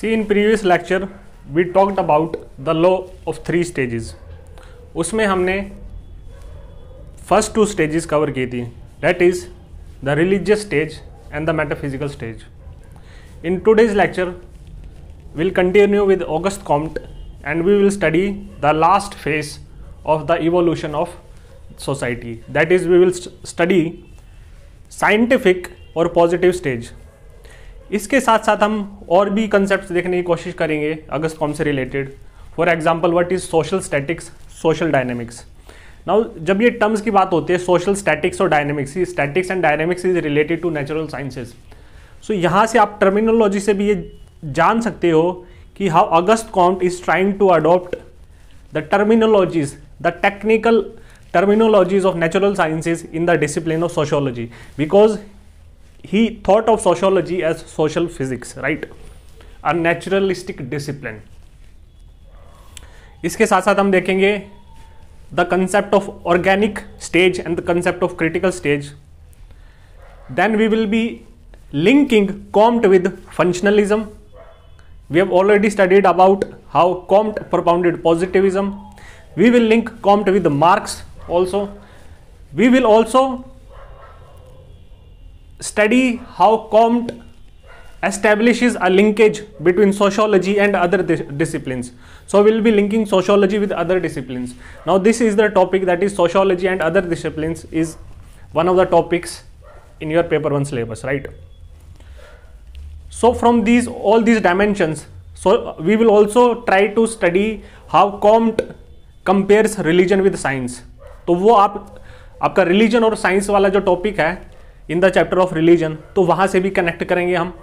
See, in previous lecture we talked about the law of 3 stages. उसमें हमने first 2 stages cover की थी, that is the religious stage and the metaphysical stage. In today's lecture we'll continue with Auguste Comte and we will study the last phase of the evolution of society, that is we will study scientific और positive stage. इसके साथ साथ हम और भी concept देखने की कोशिश करेंगे अगस्त कॉम से related. For example what is social statics, social dynamics. Now जब ये टर्म्स की बात होती है सोशल स्टैटिक्स और dynamics, statics and dynamics is related to natural sciences. So यहाँ से आप टर्मिनोलॉजी से भी ये जान सकते हो कि how August Comte is trying to adopt the terminologies, the technical terminologies of natural sciences in the discipline of sociology, because he thought of sociology as social physics, right, a naturalistic discipline. इसके साथ साथ हम देखेंगे the concept of organic stage and the concept of critical stage. Then we will be linking Comte with functionalism. We have already studied about how Comte propounded positivism. We will link Comte with Marx. Also, we will also study how Comte establishes a linkage between sociology and other disciplines. So we will be linking sociology with other disciplines. Now this is the topic, that is sociology and other disciplines is one of the topics in your paper 1 syllabus, right? So from all these dimensions, so we will also try to study how Comte compares religion with science. तो वो आपका religion और science वाला जो topic है in the chapter of religion, तो वहाँ से भी कनेक्ट करेंगे हम.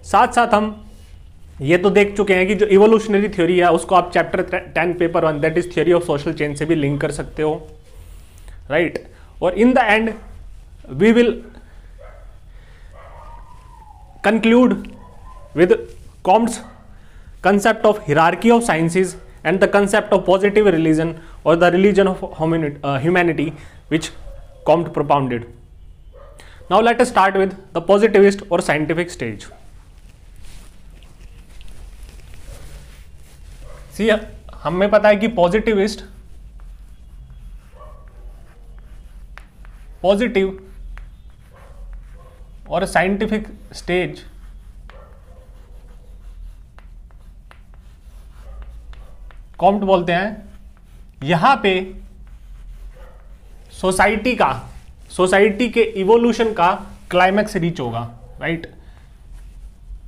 साथ साथ हम ये तो देख चुके हैं कि जो इवोल्यूशनरी थ्योरी है उसको आप chapter 10 paper 1 that is theory of social change से भी लिंक कर सकते हो, राइट. और in the end we will conclude with Comte's concept of hierarchy of sciences and the concept of positive religion or the religion of humanity which Comte propounded. Now let us start with the positivist or scientific stage. See, हमें पता है कि positivist positive और scientific stage Comte बोलते हैं यहां पे society के इवोल्यूशन का क्लाइमैक्स रीच होगा, right.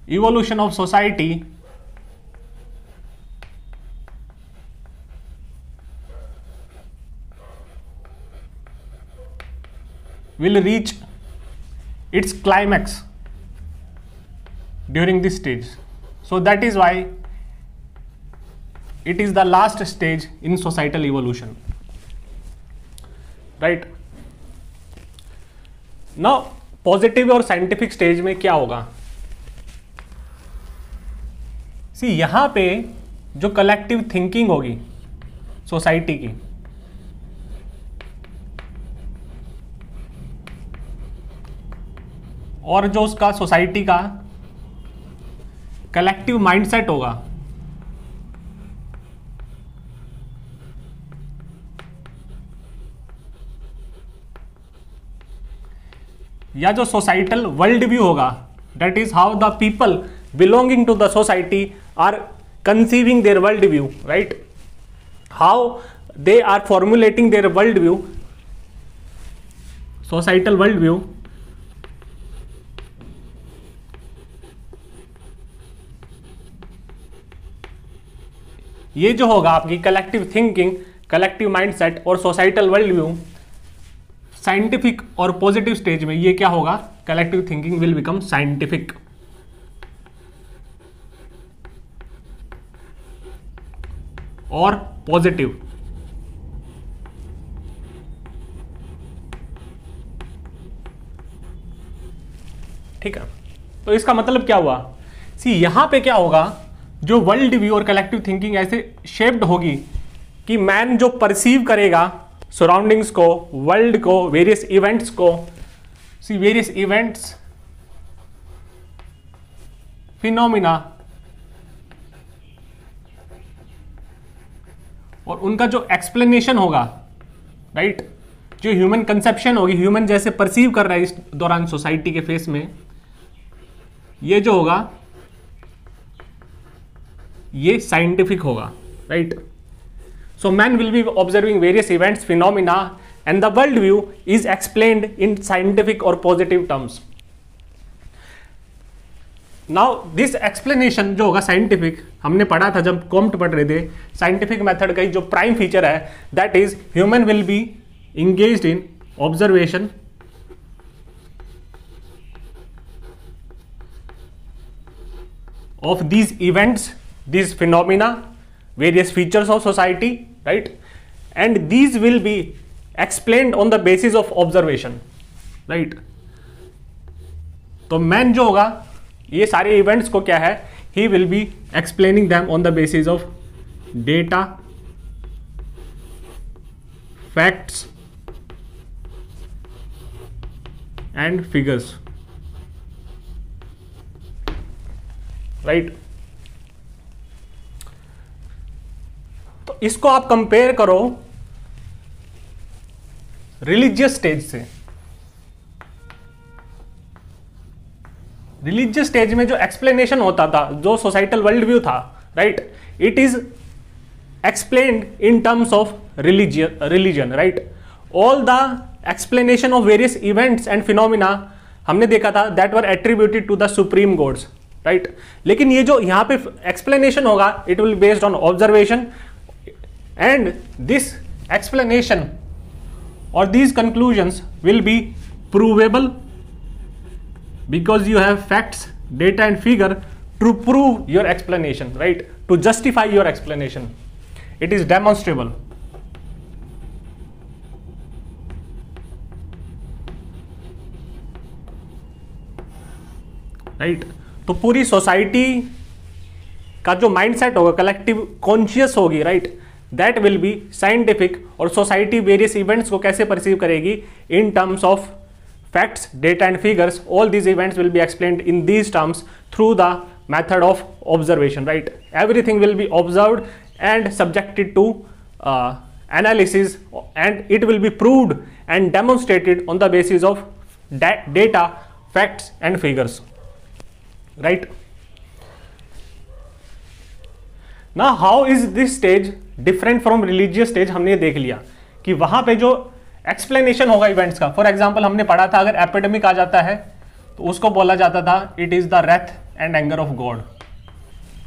Evolution of society will reach its climax during this stage. So that is why it is the last stage in societal evolution, right. Now positive और scientific stage में क्या होगा. सी यहां पे जो collective thinking होगी society की, और जो उसका सोसाइटी का कलेक्टिव माइंडसेट होगा, या जो सोसाइटल वर्ल्ड व्यू होगा, that is how the people belonging to the society are conceiving their world view, right. How they are formulating their world view, societal world view. ये जो होगा आपकी collective thinking, collective mindset और societal world view scientific और positive stage में ये क्या होगा, collective thinking will become scientific और पॉजिटिव. ठीक है, तो इसका मतलब क्या हुआ. सी यहां पे क्या होगा, जो वर्ल्ड व्यू और कलेक्टिव थिंकिंग ऐसे शेप्ड होगी कि मैन जो परसीव करेगा सराउंडिंग्स को, वर्ल्ड को, वेरियस इवेंट्स को. वेरियस इवेंट्स, फिनोमिना और उनका जो एक्सप्लेनेशन होगा, राइट, जो ह्यूमन कंसेप्शन होगी, ह्यूमन जैसे परसीव कर रहा है इस दौरान सोसाइटी के फेस में, ये जो होगा ये साइंटिफिक होगा, right. So man will be observing various events, phenomena and the world view is explained in scientific और positive terms. Now this explanation जो होगा साइंटिफिक, हमने पढ़ा था जब कॉम्ट पढ़ रहे थे, साइंटिफिक मेथड का जो प्राइम फीचर है that is human will be engaged in observation of these events, these phenomena, various features of society, right, and these will be explained on the basis of observation, right। तो man जो होगा ये सारे events को क्या है, he will be explaining them on the basis of data, facts and figures, right। तो इसको आप कंपेयर करो रिलीजियस स्टेज से। रिलीजियस स्टेज में जो एक्सप्लेनेशन होता था, जो सोसाइटल वर्ल्ड व्यू था, right, it is explained in terms of religion, right. All the explanation of various events and phenomena हमने देखा था that were attributed to the supreme gods, right. लेकिन ये जो यहां पे एक्सप्लेनेशन होगा it will based on observation, and this explanation और these conclusions will be provable because you have facts, data and figure to prove your explanation, right, to justify your explanation. It is demonstrable, right। तो पूरी society का जो mindset होगा, collective conscious होगी, right, that will be scientific. और society various events को कैसे perceive करेगी, इन terms of facts, data and figures. All these events will be explained in these terms through the method of observation, right। Everything will be observed and subjected to analysis, and it will be proved and demonstrated on the basis of data, facts and figures, right। Now how is this stage different from religious stage? हमने देख लिया कि वहां पे जो explanation होगा events का, for example हमने पढ़ा था अगर एपिडेमिक आ जाता है तो उसको बोला जाता था it is the Wraith and anger of god,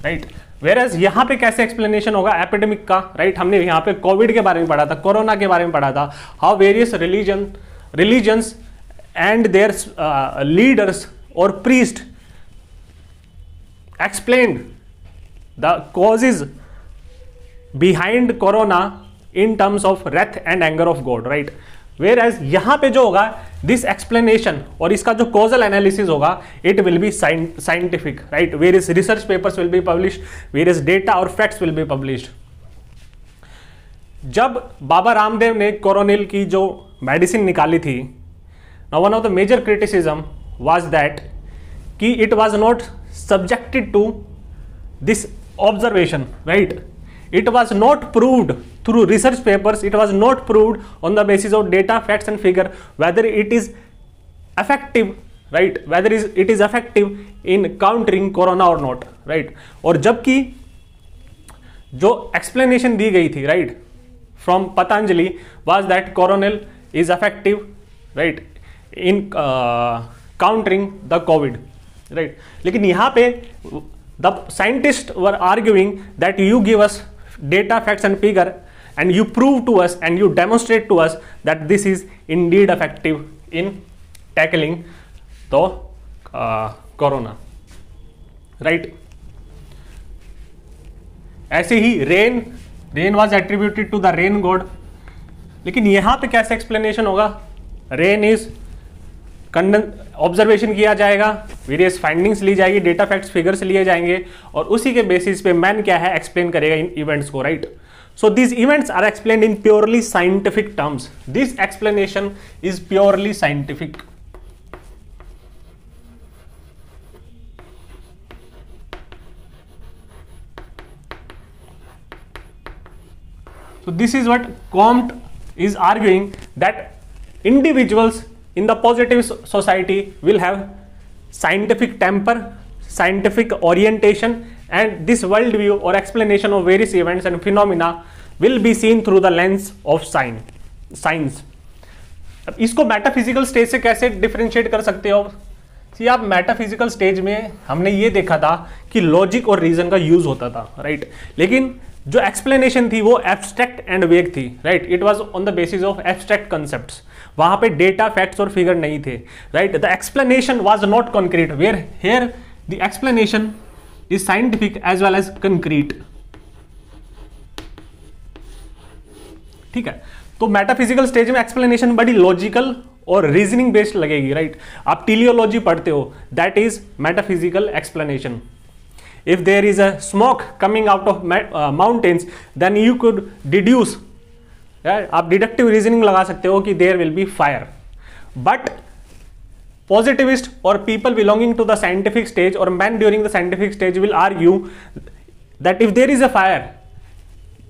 right. Whereas यहां पे कैसे एक्सप्लेनेशन होगा एपिडेमिक का, राइट। हमने यहां पे कोविड के बारे में पढ़ा था, कोरोना के बारे में पढ़ा था, how various religions and their leaders और priest explained the causes behind corona in terms of wrath and anger of God, right। whereas यहां पे जो होगा this explanation और इसका जो causal analysis होगा it will be scientific, right। various research papers will be published, various data और facts will be published। जब बाबा रामदेव ने कोरोनिल की जो मेडिसिन निकाली थी, now one of the major criticism was that कि it was not subjected to this observation, right। it was not proved through research papers, it was not proved on the basis of data, facts and figure whether it is effective, right, whether it is effective in countering corona or not, right। और जबकि जो explanation दी गई थी, right, from Patanjali was that coronel is effective, right, in countering the COVID, right। लेकिन यहाँ पे the scientists were arguing that you give us data, facts and figure and you prove to us and you demonstrate to us that this is indeed effective in tackling the corona, right। ऐसे ही rain was attributed to the rain god, लेकिन यहां पे कैसे explanation होगा, rain is observation किया जाएगा, various findings ली जाएगी, data facts figures लिए जाएंगे और उसी के बेसिस पे मैन क्या है एक्सप्लेन करेगा इन इवेंट्स को, right. So these events are explained in purely scientific terms, this explanation is purely scientific. So this is what Comte is arguing, that individuals in the positive society will have scientific temper, scientific orientation, and this worldview or explanation of various events and phenomena will be seen through the lens of science. अब इसको metaphysical stage से कैसे differentiate कर सकते हो? सी आप metaphysical stage में हमने ये देखा था कि लॉजिक और रीजन का यूज होता था, राइट, लेकिन जो एक्सप्लेनेशन थी वो एब्स्ट्रैक्ट एंड वेग थी, right, it was on the basis of abstract concepts, वहां पे डेटा फैक्ट्स और फिगर नहीं थे, right, the explanation was not concrete, where here the explanation is scientific as well as concrete, ठीक है। तो metaphysical stage में एक्सप्लेनेशन बड़ी लॉजिकल और रीजनिंग बेस्ड लगेगी, राइट, आप टेलियोलॉजी पढ़ते हो, that is metaphysical explanation. If there is a smoke coming out of mountains, then you could deduce, आप डिडक्टिव रीजनिंग लगा सकते हो कि there will be fire. But positivist or people belonging to the scientific stage or men during the scientific stage will argue that if there is a fire,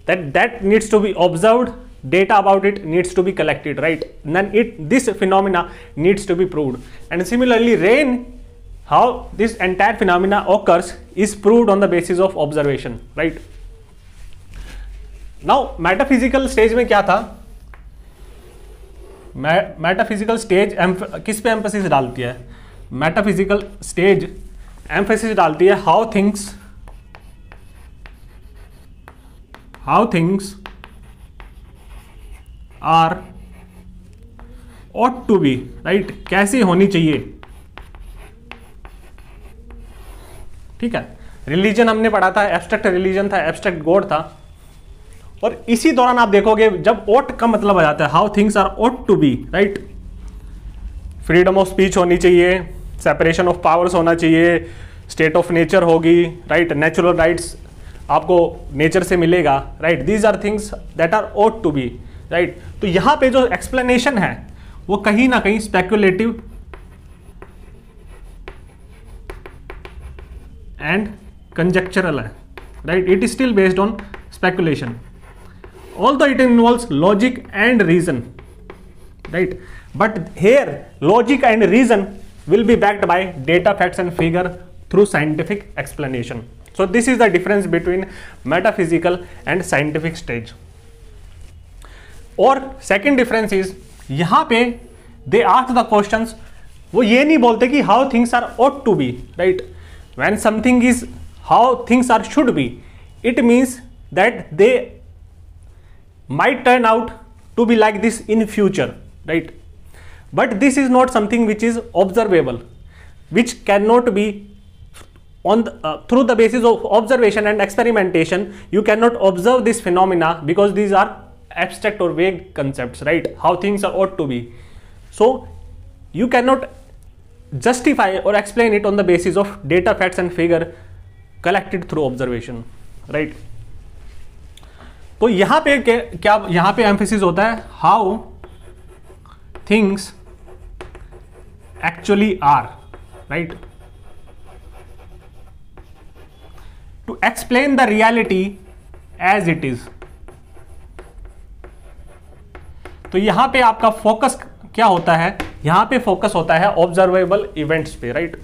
that needs to be observed, data about it needs to be collected, right? Then this phenomena needs to be proved. And similarly, rain, how this entire phenomena occurs is proved on the basis of observation, right? Now metaphysical stage में क्या था? Metaphysical stage किस पे emphasis डालती है? Metaphysical stage emphasis डालती है how things are ought to be, right, कैसे होनी चाहिए, ठीक है। रिलीजन हमने पढ़ा था, एब्स्ट्रैक्ट रिलीजन था, एब्स्ट्रैक्ट गॉड था, और इसी दौरान आप देखोगे जब ओट का मतलब आ जाता है how things are ought to be, right, freedom of speech होनी चाहिए, सेपरेशन ऑफ पावर्स होना चाहिए, स्टेट ऑफ नेचर होगी, राइट, नेचुरल राइट्स आपको नेचर से मिलेगा, right, these are things that are ought to be, right. तो यहां पे जो एक्सप्लेनेशन है वो कहीं ना कहीं स्पेक्युलेटिव and conjectural है, right, it is still based on speculation, although it involves logic and reason, right, but here logic and reason will be backed by data, facts and figure through scientific explanation. So this is the difference between metaphysical and scientific stage. और second difference is यहाँ पे they ask the questions, वो ये नहीं बोलते कि how things are ought to be, right, when something is how things are should be, it means that they might turn out to be like this in future, right, but this is not something which is observable, which cannot be on through the basis of observation and experimentation. You cannot observe this phenomena because these are abstract or vague concepts, right, how things are ought to be, so you cannot justify or explain it on the basis of data, facts and figure collected through observation, right. तो यहां पे क्या यहां पे emphasis होता है how things actually are, right, to explain the reality as it is. तो यहां पे आपका फोकस क्या होता है? यहां पे फोकस होता है ऑब्जर्वेबल इवेंट्स पे, राइट,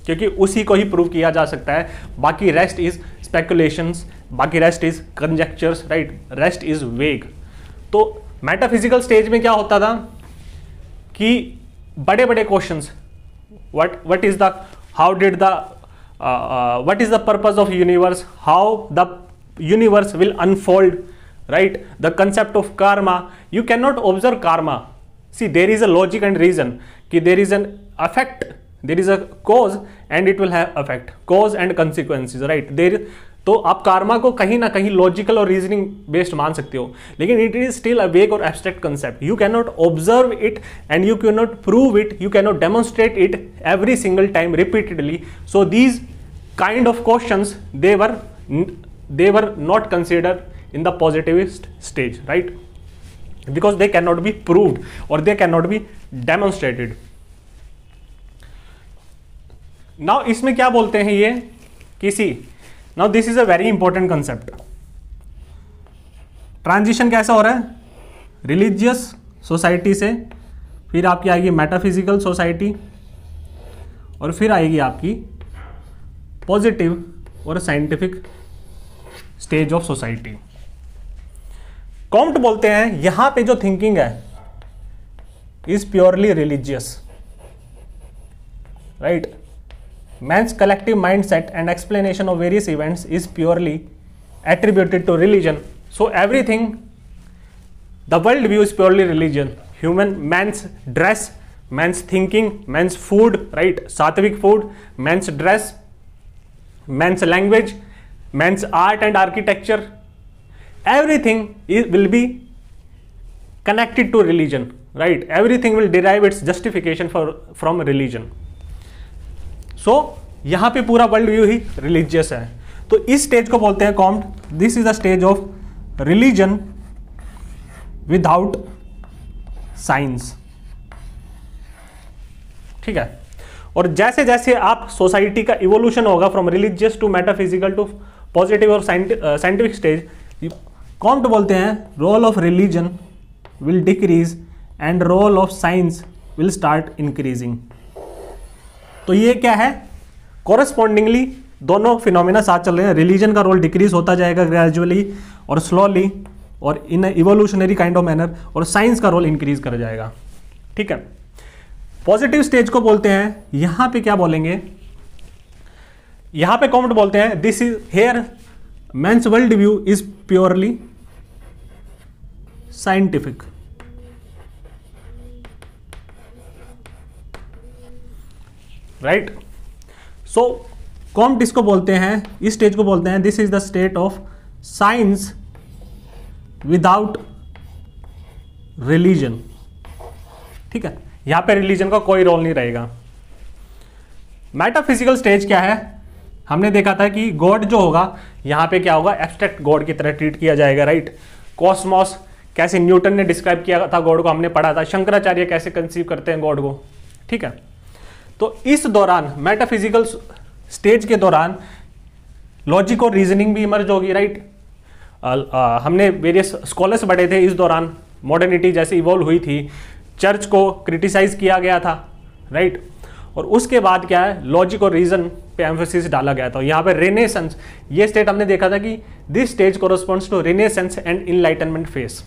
क्योंकि उसी को ही प्रूव किया जा सकता है, बाकी रेस्ट इज स्पेकुलेशंस, बाकी rest is conjectures, right, rest is vague. तो मेटाफिजिकल स्टेज में क्या होता था कि बड़े बड़े questions, what is the how did the what is the purpose of universe, how the universe will unfold, right, the concept of karma, you cannot observe karma. See, there is a logic and reason कि there is an effect, there is a cause and it will have effect, cause and consequences, right, there, तो आप karma को कहीं ना कहीं logical और reasoning based मान सकते हो, लेकिन it is still a vague or abstract concept. You cannot observe it and you cannot prove it, you cannot demonstrate it every single time repeatedly. So these kind of questions they were not considered in the positivist stage, right, because they cannot be proved or they cannot be demonstrated. Now इसमें क्या बोलते हैं ये किसी, now this is a very important concept. Transition कैसा हो रहा है, रिलीजियस सोसाइटी से फिर आपकी आएगी मेटाफिजिकल सोसाइटी और फिर आएगी आपकी पॉजिटिव और scientific stage of society. Comte बोलते हैं यहां पे जो थिंकिंग है is purely religious, right. Man's collective mindset and explanation of various events is purely attributed to religion. So everything, the world view is purely religion. Man's dress, man's thinking, man's food, right? Sattvic food, man's dress, man's language, man's art and architecture, everything will be connected to religion, right? Everything will derive its justification from religion. सो यहां पे पूरा world view ही religious है। तो इस stage को बोलते हैं Comte, this is the stage of religion without science, ठीक है। और जैसे जैसे आप सोसाइटी का इवोल्यूशन होगा from religious to metaphysical to positive और साइंटिफिक स्टेज, कॉम्ट बोलते हैं role of religion will decrease and role of science will start increasing. तो ये क्या है, कोरस्पॉन्डिंगली दोनों फिनोमिना साथ चल रहे हैं। रिलीजन का रोल डिक्रीज होता जाएगा ग्रेजुअली और स्लोली और इन इवोल्यूशनरी काइंड ऑफ मैनर, और साइंस का रोल इंक्रीज कर जाएगा, ठीक है। पॉजिटिव स्टेज को बोलते हैं, यहां पे क्या बोलेंगे, यहां पे कॉम्ट बोलते हैं this is here man's world view is purely scientific, right. So Comte इसको बोलते हैं, इस स्टेज को बोलते हैं this is the state of science without religion, ठीक है। यहां पे रिलीजन का कोई रोल नहीं रहेगा। मेटाफिजिकल स्टेज क्या है, हमने देखा था कि गॉड जो होगा यहां पे क्या होगा, एब्स्ट्रैक्ट गॉड की तरह ट्रीट किया जाएगा, राइट। कॉस्मोस कैसे न्यूटन ने डिस्क्राइब किया था गॉड को, हमने पढ़ा था। शंकराचार्य कैसे कंसीव करते हैं गॉड को, ठीक है। तो इस दौरान मेटाफिजिकल स्टेज के दौरान लॉजिक और रीजनिंग भी इमर्ज होगी, राइट। हमने वेरियस स्कॉलर्स पढ़े थे इस दौरान, मॉडर्निटी जैसे इवॉल्व हुई थी, चर्च को क्रिटिसाइज किया गया था, राइट। और उसके बाद क्या है, लॉजिक और रीजन पे एम्फेसिस डाला गया था। यहाँ पे रेनेसेंस, ये स्टेट हमने देखा था कि this stage corresponds to renaissance and enlightenment phase.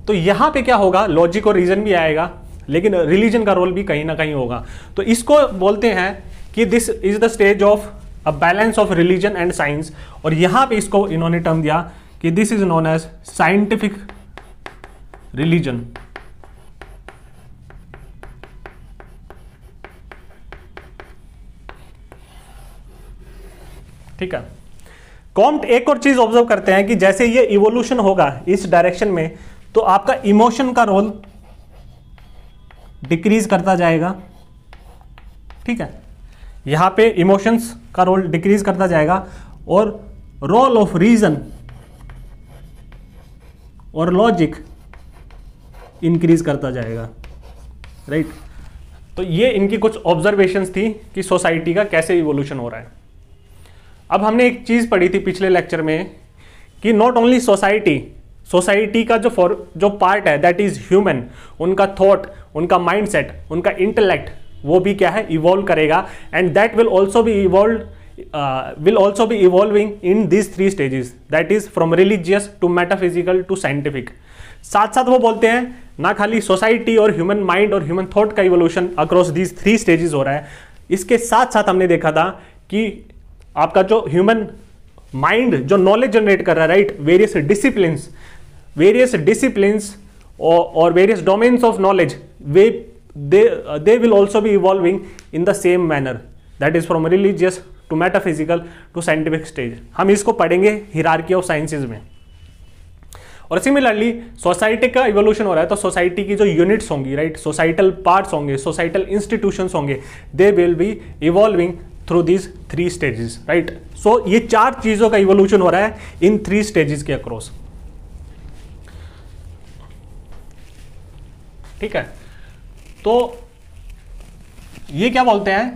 तो यहाँ पे क्या होगा, लॉजिक और रीजन भी आएगा, लेकिन रिलीजन का रोल भी कहीं ना कहीं होगा। तो इसको बोलते हैं कि this is the stage of a balance of religion and science, और यहां पे इसको इन्होंने टर्म दिया कि this is known as scientific religion, ठीक है। कॉम्ट एक और चीज ऑब्जर्व करते हैं कि जैसे ये इवोल्यूशन होगा इस डायरेक्शन में, तो आपका इमोशन का रोल डिक्रीज करता जाएगा, ठीक है। यहां पे इमोशंस का रोल डिक्रीज करता जाएगा और रोल ऑफ रीजन और लॉजिक इंक्रीज करता जाएगा, राइट। तो ये इनकी कुछ ऑब्जर्वेशंस थी कि सोसाइटी का कैसे इवोल्यूशन हो रहा है। अब हमने एक चीज पढ़ी थी पिछले लेक्चर में कि नॉट ओनली सोसाइटी का जो पार्ट है दैट इज ह्यूमन, उनका थॉट, उनका माइंडसेट, उनका इंटेलेक्ट, वो भी क्या है, इवॉल्व करेगा, and that will also be evolving in this 3 stages, that is from religious to metaphysical to scientific. साथ साथ वो बोलते हैं ना खाली सोसाइटी और ह्यूमन माइंड और ह्यूमन थॉट का इवोल्यूशन अक्रॉस दीज 3 स्टेजेस हो रहा है, इसके साथ साथ हमने देखा था कि आपका जो ह्यूमन माइंड जो नॉलेज जनरेट कर रहा है, राइट, वेरियस डिसिप्लिन्स और various domains of knowledge, they will also be evolving in the same manner, that is from religious to metaphysical to scientific stage। हम इसको पढ़ेंगे हिरार्की ऑफ साइंसेज में। और सिमिलरली सोसाइटी का इवोल्यूशन हो रहा है, तो सोसाइटी की जो यूनिट्स होंगी, राइट, सोसाइटल पार्ट्स होंगे, सोसाइटल इंस्टीट्यूशंस होंगे, they will be evolving through these 3 stages, right. So ये 4 चीजों का इवोल्यूशन हो रहा है इन 3 स्टेजेस के अक्रॉस, ठीक है। तो ये क्या बोलते हैं,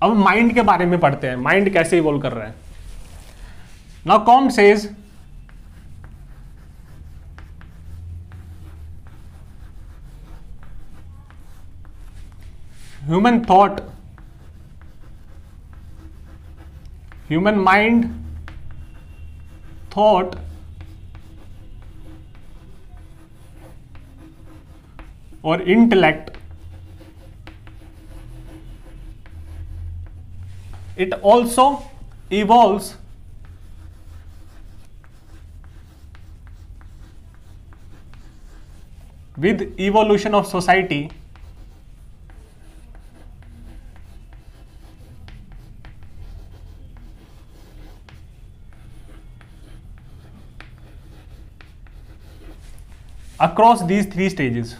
अब माइंड के बारे में पढ़ते हैं, माइंड कैसे इवॉल्व कर रहा है। Now Comte says human thought, human mind, thought or intellect, it also evolves with evolution of society across these three stages.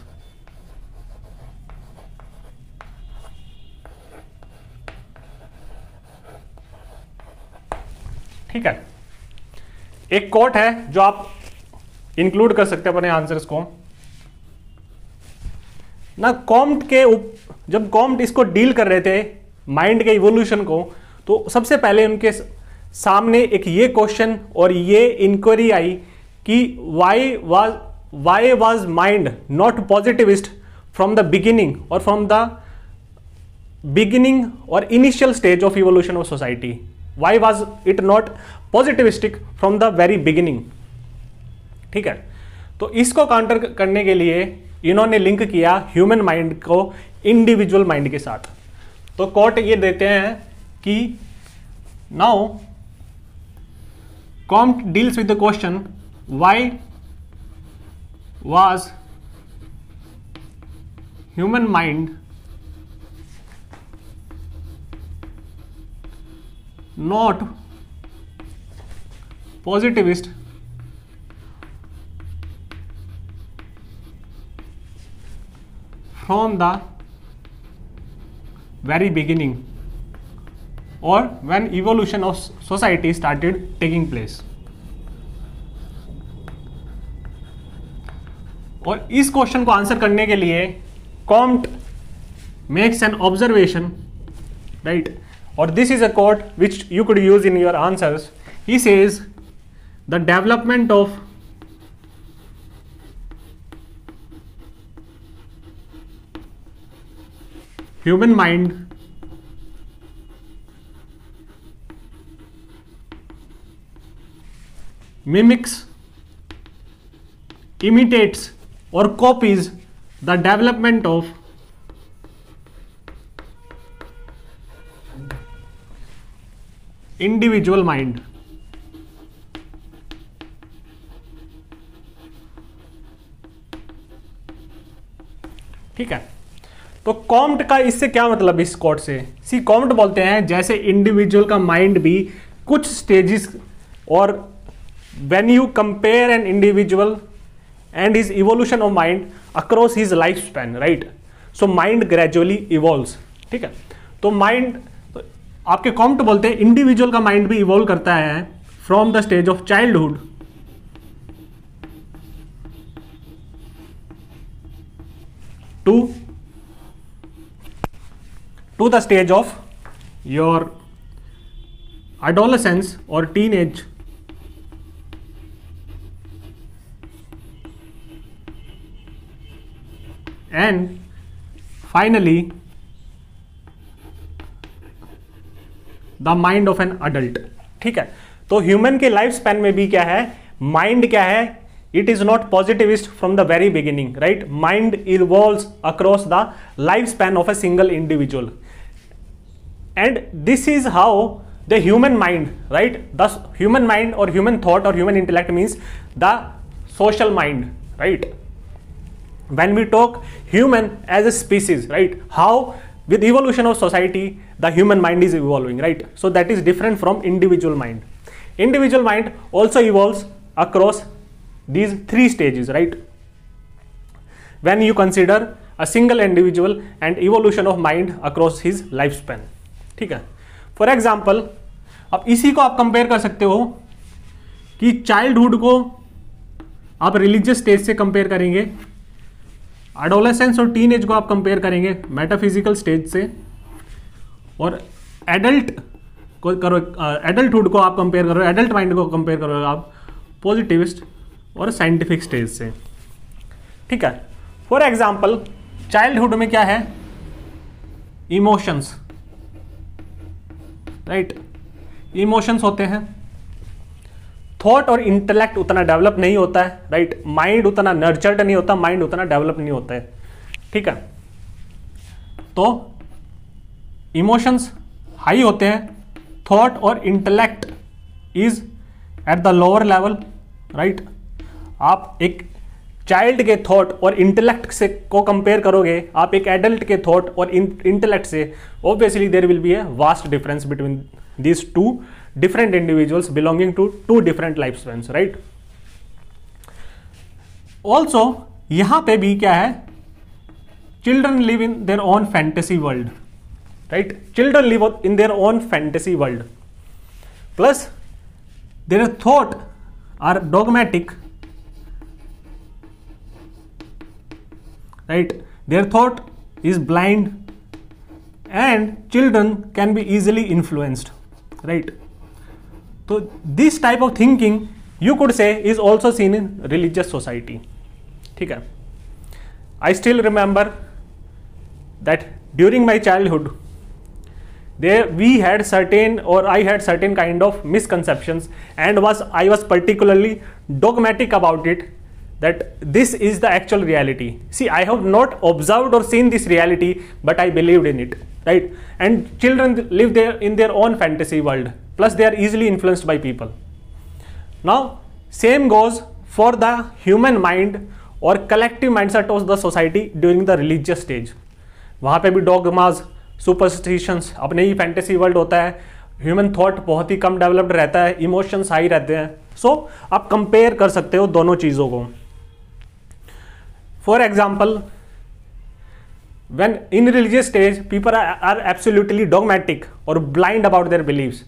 ठीक है, एक कोट है जो आप इंक्लूड कर सकते हैं अपने आंसर्स को ना। कॉम्ट के जब कॉम्ट इसको डील कर रहे थे माइंड के इवोल्यूशन को, तो सबसे पहले उनके सामने एक ये क्वेश्चन और ये इंक्वायरी आई कि why was mind not positivist from the beginning और फ्रॉम द बिगिनिंग और initial stage of evolution of society, why was it not positivistic from the very beginning. ठीक है, तो इसको काउंटर करने के लिए इन्होंने लिंक किया ह्यूमन माइंड को इंडिविजुअल माइंड के साथ। तो कोट ये देते हैं कि now Comte deals with the question why was human mind not positivist from the very beginning or when evolution of society started taking place। और इस क्वेश्चन को आंसर करने के लिए Comte makes an observation, right, और this is a quote which you could use in your answers. He says the development of human mind mimics, imitates or copies the development of individual mind। ठीक है, तो Comte का इससे क्या मतलब इस coat से? सी कॉम्ट बोलते हैं जैसे इंडिविजुअल का माइंड भी कुछ स्टेजेस, और when you compare an individual and his evolution of mind across his life span, right, so mind gradually evolves. ठीक है, तो माइंड, तो आपके कॉम्ट बोलते हैं इंडिविजुअल का माइंड भी इवॉल्व करता है from the stage of childhood to the stage of your adolescence or teenage, and finally the mind of an adult। ठीक है, तो ह्यूमन के लाइफ स्पैन में भी क्या है, माइंड क्या है, it is not positivist from the very beginning, right? Mind evolves across the lifespan of a single individual, and this is how the human mind, right, thus human mind or human thought or human intellect means the social mind, right? When we talk human as a species, right, how with evolution of society the human mind is evolving, right? So that is different from individual mind. Individual mind also evolves across these three stages, right, when you consider a single individual and evolution of mind across his lifespan। ठीक है, for example अब इसी को आप compare कर सकते हो कि चाइल्डहुड को आप रिलीजियस स्टेज से कंपेयर करेंगे, एडोलेसेंस और टीनेज को आप कंपेयर करेंगे मेटाफिजिकल स्टेज से, और एडल्ट को करो, एडल्टहुड को आप कंपेयर करो, एडल्ट माइंड को कंपेयर करो आप पॉजिटिविस्ट और साइंटिफिक स्टेज से, ठीक है। फॉर एग्जाम्पल चाइल्डहुड में क्या है, इमोशंस, राइट, इमोशंस होते हैं, थॉट और इंटेलेक्ट उतना डेवलप नहीं होता है, राइट, माइंड उतना नर्चर्ड नहीं होता, माइंड उतना डेवलप नहीं होता है, ठीक है। तो इमोशंस हाई होते हैं, थॉट और intellect is at the lower level, right. आप एक चाइल्ड के थॉट और इंटेलेक्ट से को कंपेयर करोगे आप एक एडल्ट के थॉट और इंटेलेक्ट से, obviously there will be a vast difference between these two different individuals belonging to two different lifespans, right? Also यहां पे भी क्या है, children live in their own fantasy world, right? Children live in their own fantasy world, plus their thought are dogmatic, right? Their thought is blind and children can be easily influenced, right? So this type of thinking you could say is also seen in religious society, ठीक है। I still remember that during my childhood we had certain, or I had certain kind of misconceptions and I was particularly dogmatic about it, that this is the actual reality. See, I have not observed or seen this reality, but I believed in it, right? And children live there in their own fantasy world, plus they are easily influenced by people. Now same goes for the human mind or collective mindset of the society during the religious stage. वहाँ पे भी dogmas, superstitions, अपने ही fantasy world होता है, human thought बहुत ही कम developed रहता है, emotions high रहते हैं। सो आप कंपेयर कर सकते हो दोनों चीज़ों को। For example, when in religious stage people are absolutely dogmatic or blind about their beliefs,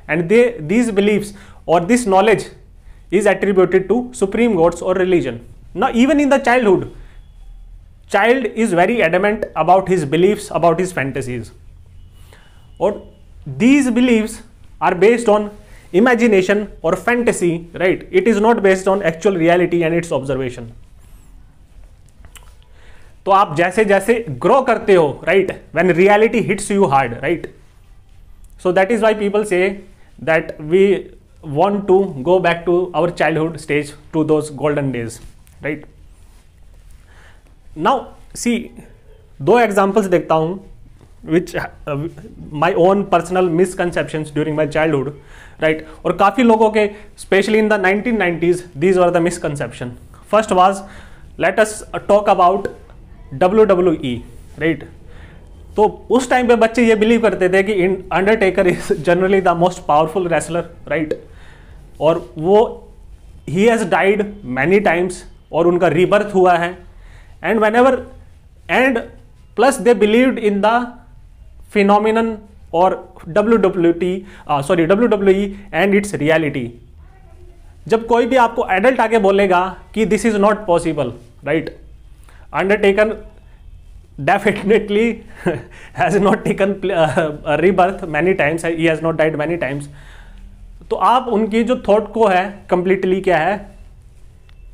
and these beliefs or this knowledge is attributed to supreme gods or religion. Now even in the childhood, child is very adamant about his beliefs, about his fantasies, or these beliefs are based on imagination or fantasy, right? It is not based on actual reality and its observation. तो आप जैसे जैसे grow करते हो, right, when reality hits you hard, right, so that is why people say that we want to go back to our childhood stage, to those golden days, right. Now see, दो examples देखता हूं which my own personal misconceptions during my childhood, right, और काफ़ी लोगों के specially in the 1990s these were the misconception. First was, let us talk about WWE, राइट। तो उस टाइम पे बच्चे ये बिलीव करते थे कि Undertaker is generally the most powerful wrestler, right, और वो ही हैज डाइड मैनी टाइम्स और उनका रीबर्थ हुआ है, and whenever, and plus they believed in the phenomenon और WWE एंड इट्स रियलिटी। जब कोई भी आपको एडल्ट आके बोलेगा कि this is not possible, right, Undertaker definitely has not taken a rebirth many times, he has not died many times. तो आप उनकी जो थॉट को है कंप्लीटली क्या है,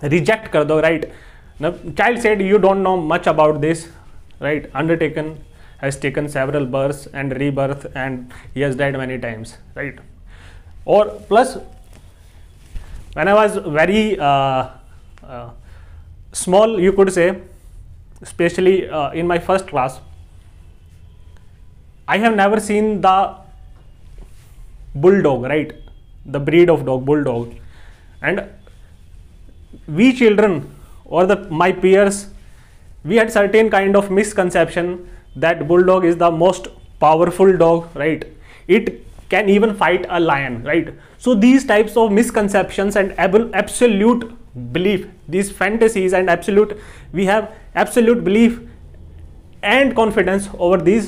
रिजेक्ट कर दो, right. Child said you don't know much about this, right, Undertaker has taken several births and rebirth and he has died many times, right. और plus when I was very small, you could say, especially in my first class, I have never seen the bulldog, right, the breed of dog, bulldog, and we children or my peers, we had certain kind of misconception that bulldog is the most powerful dog, right, it can even fight a lion, right. So these types of misconceptions and absolute belief, these fantasies and absolute, we have absolute belief and confidence over these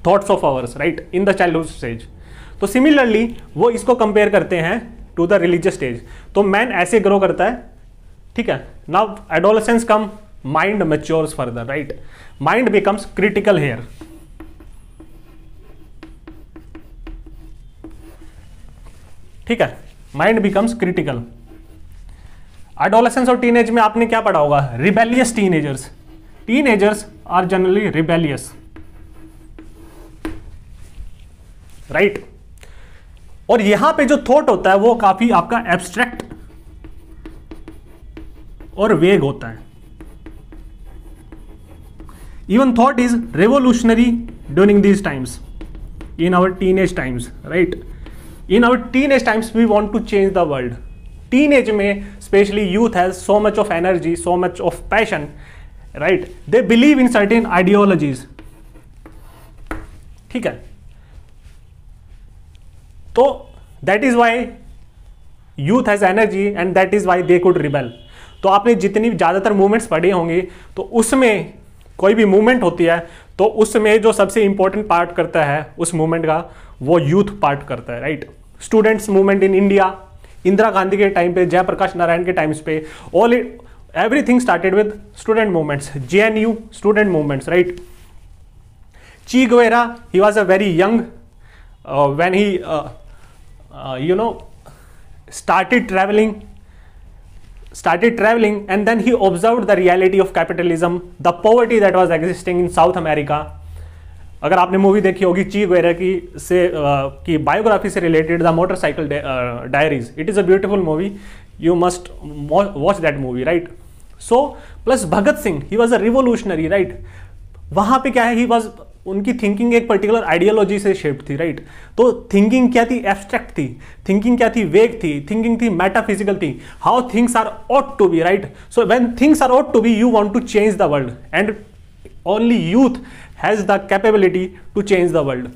thoughts of ours, right, in the childhood stage. तो similarly वो इसको compare करते हैं to the religious stage. तो man ऐसे grow करता है, ठीक है। Now adolescence come, mind matures further, right, mind becomes critical here, ठीक है, माइंड बिकम्स क्रिटिकल। एडोलेसेंस और टीनेज में आपने क्या पढ़ा होगा, rebellious teenagers, teenagers are generally rebellious, right. और यहां पे जो थॉट होता है वो काफी आपका एब्स्ट्रैक्ट और वेग होता है। Even thought is revolutionary during these times, in our teenage times, right. In our teenage times we want to change the world. Teenage में specially youth has so much of energy, so much of passion, right. They believe in certain ideologies, ठीक है। तो that is why youth has energy and that is why they could rebel. तो आपने जितनी ज्यादातर movements पढ़े होंगे तो उसमें कोई भी मूवमेंट होती है तो उसमें जो सबसे इंपॉर्टेंट पार्ट करता है उस मूवमेंट का, वो यूथ पार्ट करता है, right. Students movement in India, Indira Gandhi के टाइम पे, जयप्रकाश नारायण के टाइम्स पे, all everything started with student movements, JNU student movements, right. Che Guevara, he was a very young when he started traveling and then he observed the reality of capitalism, the poverty that was existing in South America. अगर आपने movie देखी होगी ची Guevara की biography से related, the motorcycle diaries, it is a beautiful movie, you must watch that movie, right. So plus Bhagat Singh, he was a revolutionary, right. वहां पे क्या है, ही वॉज, उनकी थिंकिंग एक पर्टिकुलर आइडियोलॉजी से शेप्ड थी, राइट। तो थिंकिंग क्या थी, एब्स्ट्रैक्ट थी, थिंकिंग क्या थी, वेग थी, थिंकिंग थी मेटाफिजिकल थी, how things are ought to be, right. So when things are ought to be, you want to change the world and only youth has the capability to change the world.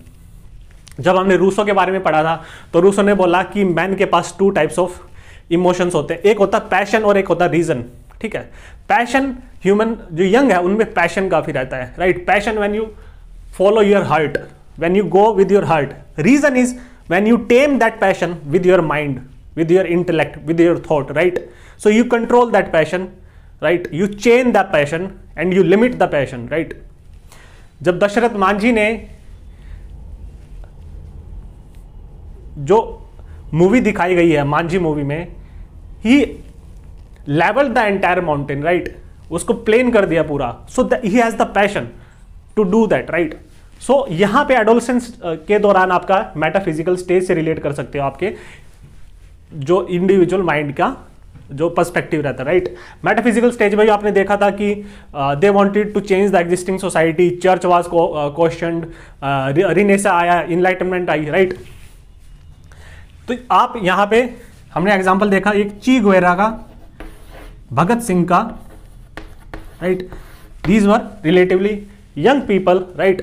जब हमने Rousseau के बारे में पढ़ा था तो Rousseau ने बोला कि मैन के पास 2 टाइप्स ऑफ इमोशंस होते हैं, एक होता है पैशन और एक होता है रीजन, ठीक है। पैशन, ह्यूमन जो यंग है उनमें पैशन काफी रहता है, right. Passion when you follow your heart, when you go with your heart. Reason is when you tame that passion with your mind, with your intellect, with your thought, right? So you control that passion, right? You chain that passion and you limit the passion, right? जब दशरथ मांझी ने जो movie दिखाई गई है Manjhi movie में, he leveled the entire mountain, right? उसको plane कर दिया पूरा, so he has the passion to do that, right? सो यहां पे एडोलेसेंस के दौरान आपका मेटाफिजिकल स्टेज से रिलेट कर सकते हो, आपके जो इंडिविजुअल माइंड का जो पर्सपेक्टिव रहता है, राइट। मेटाफिजिकल स्टेज में आपने देखा था कि they wanted to change the existing society, church was questioned, renaissance आया, इनलाइटनमेंट आई, राइट। तो आप यहां पे हमने एग्जांपल देखा एक ची गुवेरा का, भगत सिंह का, right. These were relatively young people, right,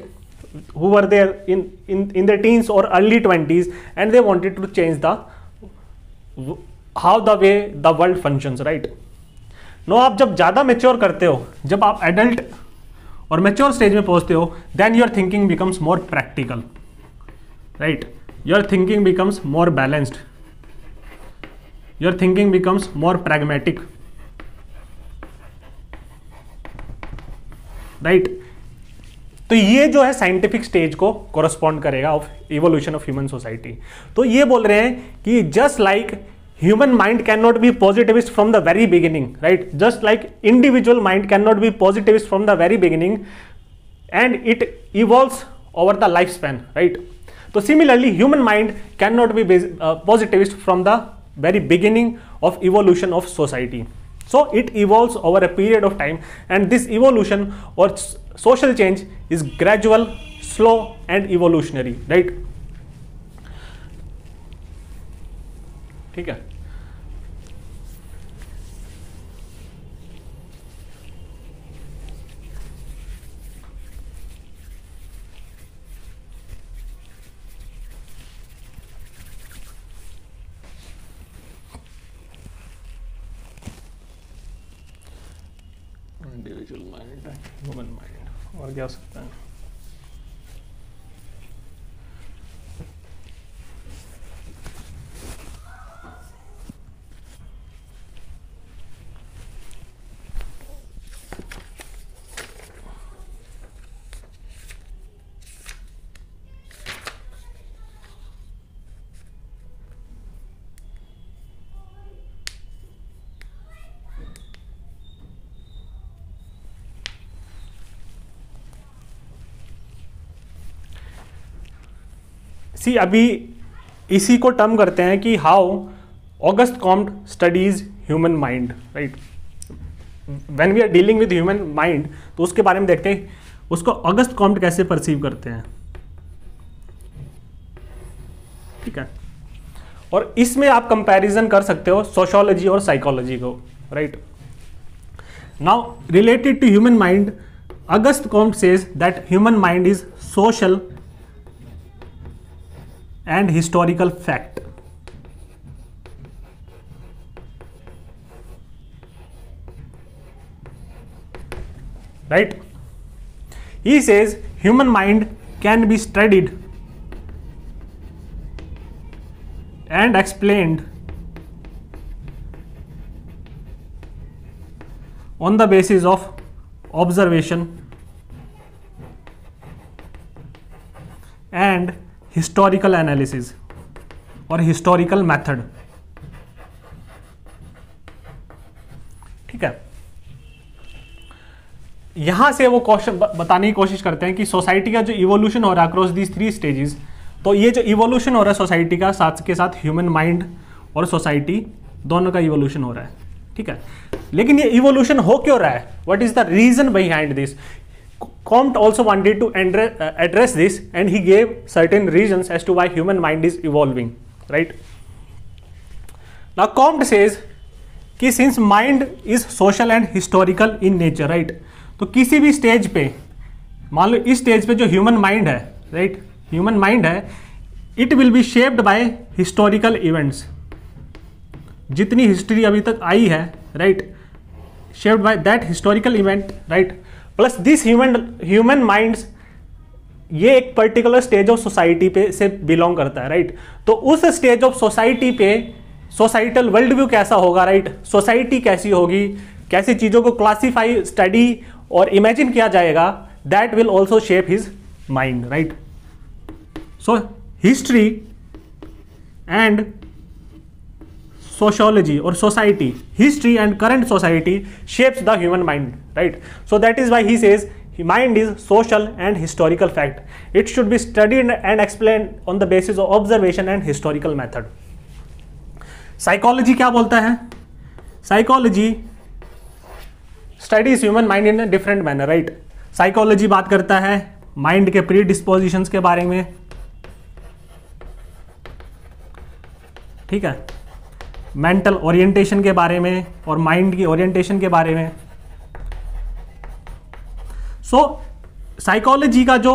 who were there in their teens or early 20s and they wanted to change how the way the world functions, right. No आप जब ज़्यादा mature करते हो, जब आप adult और mature stage में पहुंचते हो, then your thinking becomes more practical, right. Your thinking becomes more balanced, your thinking becomes more pragmatic, right. तो ये जो है साइंटिफिक स्टेज को कोरस्पॉन्ड करेगा of evolution of human society. तो ये बोल रहे हैं कि just like human mind can not be positivist from the very beginning, right, just like individual mind can not be positivist from the very beginning and it evolves over the life span, right. तो similarly human mind can not be positivist from the very beginning of evolution of society. So it evolves over a period of time, and this evolution or social change is gradual, slow and evolutionary, right? ठीक है. Individual mind, human mind, और क्या हो सकता है? सी अभी इसी को टर्म करते हैं कि how August Comte studies human mind, right. When we are dealing with human mind तो उसके बारे में देखते हैं उसको ऑगस्ट कॉम्ट कैसे परसीव करते हैं, ठीक है। और इसमें आप कंपैरिजन कर सकते हो सोशियोलॉजी और साइकोलॉजी को, right. Now related to human mind, August Comte says that human mind is social and historical fact, right? He says human mind can be studied and explained on the basis of observation and historical analysis or historical method, ठीक है। यहां से वो question बताने की कोशिश करते हैं कि सोसाइटी का जो इवोल्यूशन हो रहा है अक्रॉस दीज 3 स्टेजेस, तो ये जो इवोल्यूशन हो रहा है सोसाइटी का साथ के साथ ह्यूमन माइंड और सोसाइटी दोनों का इवोल्यूशन हो रहा है, ठीक है। लेकिन ये इवोल्यूशन हो क्यों रहा है, what is the reason behind this? Comte also wanted to address this and he gave certain reasons as to why human mind is evolving, right? Now Comte says कि since mind is social and historical in nature, right? तो किसी भी stage पे, मान लो इस stage पे जो human mind है, राइट, ह्यूमन माइंड है, it will be shaped by historical events. जितनी हिस्ट्री अभी तक आई है, right, shaped by that historical event, right, plus this human minds, ये एक पर्टिकुलर स्टेज ऑफ सोसाइटी पे से बिलोंग करता है, राइट। तो उस स्टेज ऑफ सोसाइटी पे सोसाइटल वर्ल्ड व्यू कैसा होगा, राइट, सोसाइटी कैसी होगी, कैसी चीज़ों को क्लासीफाई, स्टडी और इमेजिन किया जाएगा, that will also shape his mind, right. So history and sociology or society, history and current society shapes the human mind, right? So that is why he says mind is social and historical fact. It should be studied and explained on the basis of observation and historical method. Psychology क्या बोलता है? Psychology studies human mind in a different manner, right? Psychology बात करता है mind के predispositions के बारे में, ठीक है, मेंटल ओरिएंटेशन के बारे में और माइंड की ओरिएंटेशन के बारे में। सो साइकोलॉजी का जो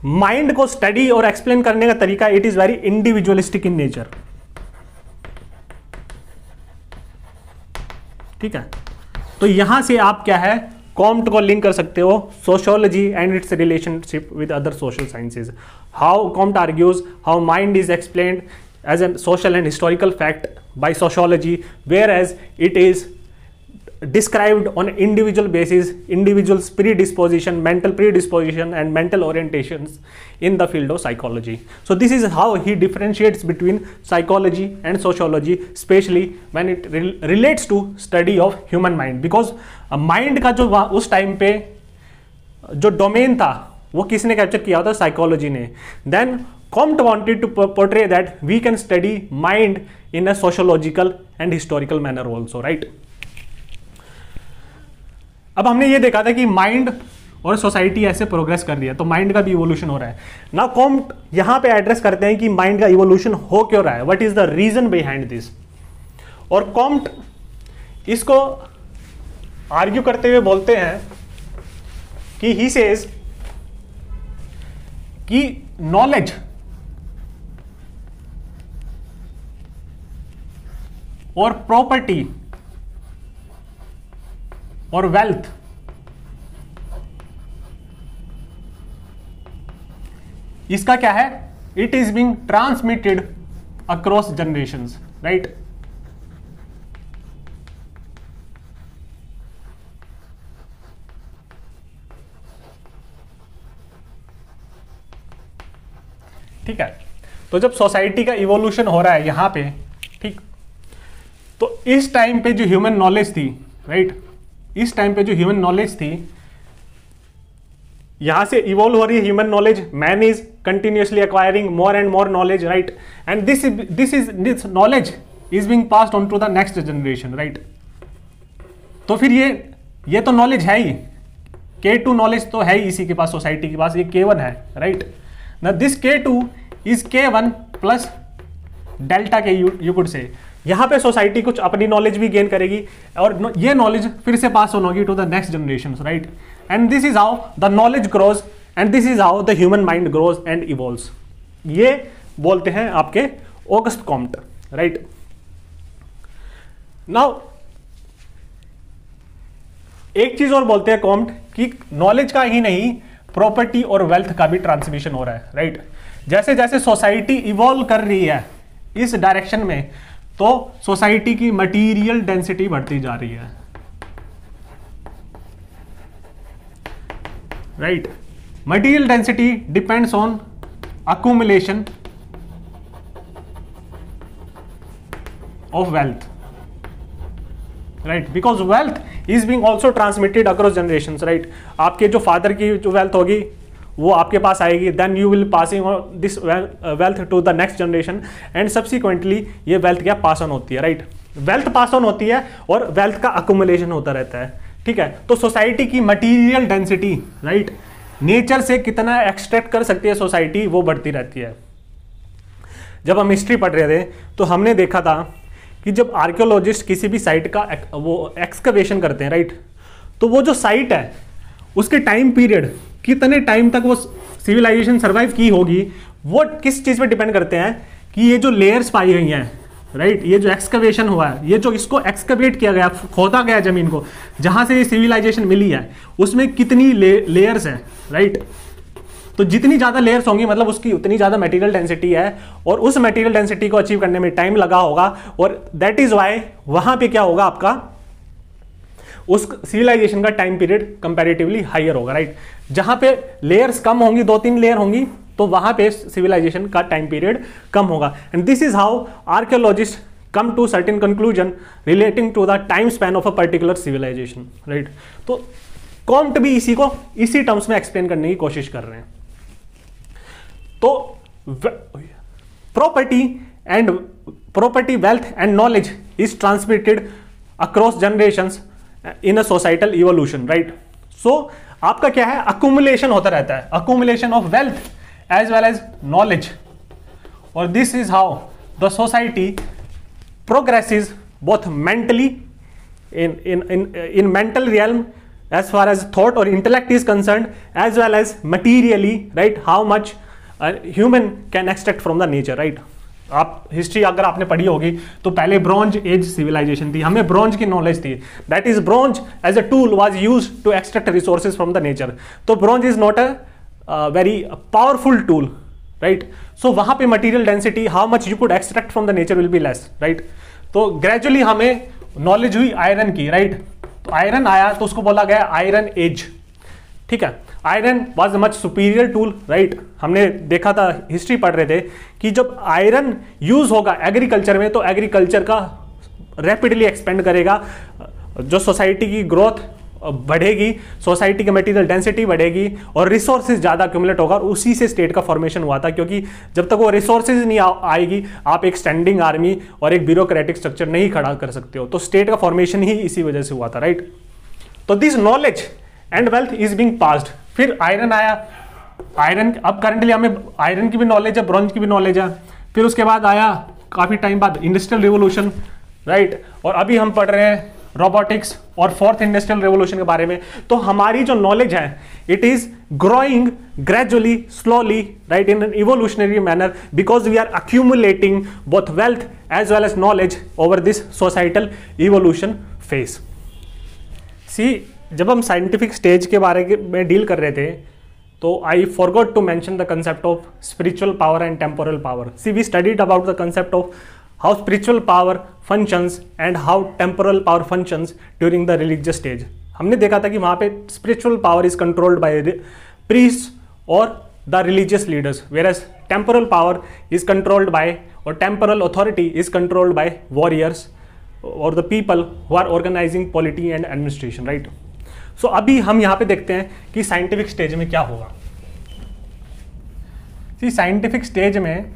माइंड को स्टडी और एक्सप्लेन करने का तरीका, it is very individualistic in nature, ठीक है। तो यहां से आप क्या है, कॉम्ट को लिंक कर सकते हो sociology and it's relationship with other social sciences. How Comte argues how mind is explained as a social and historical fact by sociology, whereas it is described on individual basis, individual's predisposition, mental predisposition and mental orientations in the field of psychology. So this is how he differentiates between psychology and sociology, especially when it relates to study of human mind, because mind का जो उस time पे जो domain था वो किसने capture किया होता, साइकोलॉजी ने। Then Comte wanted to portray that we can study mind in a sociological and historical manner also, right? अब हमने ये देखा था कि माइंड और सोसाइटी ऐसे प्रोग्रेस कर रही है, तो माइंड का भी इवोल्यूशन हो रहा है। ना कॉम्ट यहां पे एड्रेस करते हैं कि माइंड का इवोल्यूशन हो क्यों रहा है, what is the reason behind this. और कॉम्ट इसको आर्ग्यू करते हुए बोलते हैं कि ही सेज कि नॉलेज और प्रॉपर्टी और वेल्थ इसका क्या है, it is being transmitted across generations, right. ठीक है, तो जब सोसाइटी का इवोल्यूशन हो रहा है यहां पे, ठीक, तो इस टाइम पे जो ह्यूमन नॉलेज थी, राइट, इस टाइम पे जो ह्यूमन नॉलेज थी यहां से इवॉल्व हो रही है human knowledge, man is continuously acquiring more and more knowledge, right, and this knowledge is being passed on to the next generation, right. तो फिर ये तो नॉलेज है ही, K2 नॉलेज तो है ही इसी के पास, सोसाइटी के पास, ये K1 है, राइट। ना this K2 is K1 plus delta के, यू कुड से। यहाँ पे सोसाइटी कुछ अपनी नॉलेज भी गेन करेगी और ये नॉलेज फिर से पास ऑन होगी to the next generation, right. And this is how the knowledge grows and this is how the human mind grows and evolves. ये बोलते हैं आपके ऑगस्ट कॉम्ट, राइट। नाउ एक चीज और बोलते हैं कॉम्ट कि नॉलेज का ही नहीं, प्रॉपर्टी और वेल्थ का भी ट्रांसमिशन हो रहा है, राइट। जैसे जैसे सोसाइटी इवॉल्व कर रही है इस डायरेक्शन में, तो सोसाइटी की मटेरियल डेंसिटी बढ़ती जा रही है, right. Material density depends on accumulation of wealth, right, because wealth is being also transmitted across generation, right. आपके जो फादर की जो वेल्थ होगी वो आपके पास आएगी, then you will passing this wealth to the next generation and subsequently ये वेल्थ क्या पास ऑन होती है, राइट। वेल्थ पास ऑन होती है और वेल्थ का अक्यूमुलेशन होता रहता है, ठीक है। तो सोसाइटी की मटीरियल डेंसिटी, राइट, नेचर से कितना एक्सट्रैक्ट कर सकती है सोसाइटी, वो बढ़ती रहती है। जब हम हिस्ट्री पढ़ रहे थे तो हमने देखा था कि जब आर्कियोलॉजिस्ट किसी भी साइट का वो एक्सकवेशन करते हैं, राइट, तो वो जो साइट है उसके टाइम पीरियड, कितने टाइम तक वो सिविलाइजेशन सर्वाइव की होगी, वो किस चीज़ पे डिपेंड करते हैं कि ये जो लेयर्स पाई गई हैं, राइट, ये जो एक्सकवेशन हुआ है, ये जो इसको एक्सकवेट किया गया, खोदा गया जमीन को, जहाँ से ये सिविलाइजेशन मिली है, उसमें कितनी लेयर्स हैं, राइट। तो जितनी ज़्यादा लेयर्स होंगी मतलब उसकी उतनी ज़्यादा मटेरियल डेंसिटी है और उस मटेरियल डेंसिटी को अचीव करने में टाइम लगा होगा और दैट इज़ वाई वहाँ पे क्या होगा आपका, उस सिविलाइजेशन का टाइम पीरियड कंपैरेटिवली हायर होगा, राइट। जहाँ पे लेयर्स कम होंगी, 2-3 लेयर होंगी, तो वहाँ पे सिविलाइजेशन का टाइम पीरियड कम होगा। And this is how archaeologist come to certain conclusion relating to the time span of a particular civilisation, right. तो कॉम्ट भी इसी टर्म्स में एक्सप्लेन करने की कोशिश कर रहे हैं। तो property wealth and knowledge is transmitted across generations in a societal evolution, right. So आपका क्या है, अक्यूमुलेशन होता रहता है, accumulation of wealth as well as knowledge, और this is how the society progresses both mentally in mental realm as far as thought or intellect is concerned, as well as materially, right, how much human can extract from the nature, right। आप history अगर आपने पढ़ी होगी तो पहले bronze age civilisation थी, हमें bronze की नॉलेज थी, that is bronze age a tool was used to extract resources from the nature. तो bronze is not a very powerful tool, right. So वहां पे material density, how much you could extract from the nature will be less, right. तो gradually हमें knowledge हुई iron की, right. तो iron आया तो उसको बोला गया आयरन एज, ठीक है। Iron was much superior tool, right. हमने देखा था, हिस्ट्री पढ़ रहे थे कि जब आयरन यूज होगा एग्रीकल्चर में तो एग्रीकल्चर का रैपिडली एक्सपेंड करेगा, जो सोसाइटी की ग्रोथ बढ़ेगी, सोसाइटी की मटेरियल डेंसिटी बढ़ेगी और रिसोर्सेज ज़्यादा एक्यूमुलेट होगा, और उसी से स्टेट का फॉर्मेशन हुआ था। क्योंकि जब तक वो रिसोर्सेज नहीं आएगी आप एक स्टैंडिंग आर्मी और एक ब्यूरोक्रेटिक स्ट्रक्चर नहीं खड़ा कर सकते हो। तो स्टेट का फॉर्मेशन ही इसी वजह से हुआ था, राइट। तो this knowledge and wealth is being passed. फिर आयरन आया, आयरन अब करंटली हमें आयरन की भी नॉलेज है, ब्रॉन्ज की भी नॉलेज है। फिर उसके बाद आया काफ़ी टाइम बाद इंडस्ट्रियल रिवोल्यूशन, राइट। और अभी हम पढ़ रहे हैं रोबोटिक्स और फोर्थ इंडस्ट्रियल रेवोल्यूशन के बारे में। तो हमारी जो नॉलेज है it is growing gradually, slowly, right, in an evolutionary manner, because we are accumulating both wealth as well as knowledge over this societal evolution phase. See, जब हम साइंटिफिक स्टेज के बारे में डील कर रहे थे तो I forgot to mention the concept of spiritual power and temporal power. See, we studied about the concept of how spiritual power functions and how temporal power functions during the religious stage। हमने देखा था कि वहाँ पे spiritual power is controlled by priests or the religious leaders, whereas temporal power is controlled by, or temporal authority is controlled by warriors or the people who are organizing polity and administration, right। सो अभी हम यहाँ पे देखते हैं कि scientific stage में क्या होगा। साइंटिफिक स्टेज में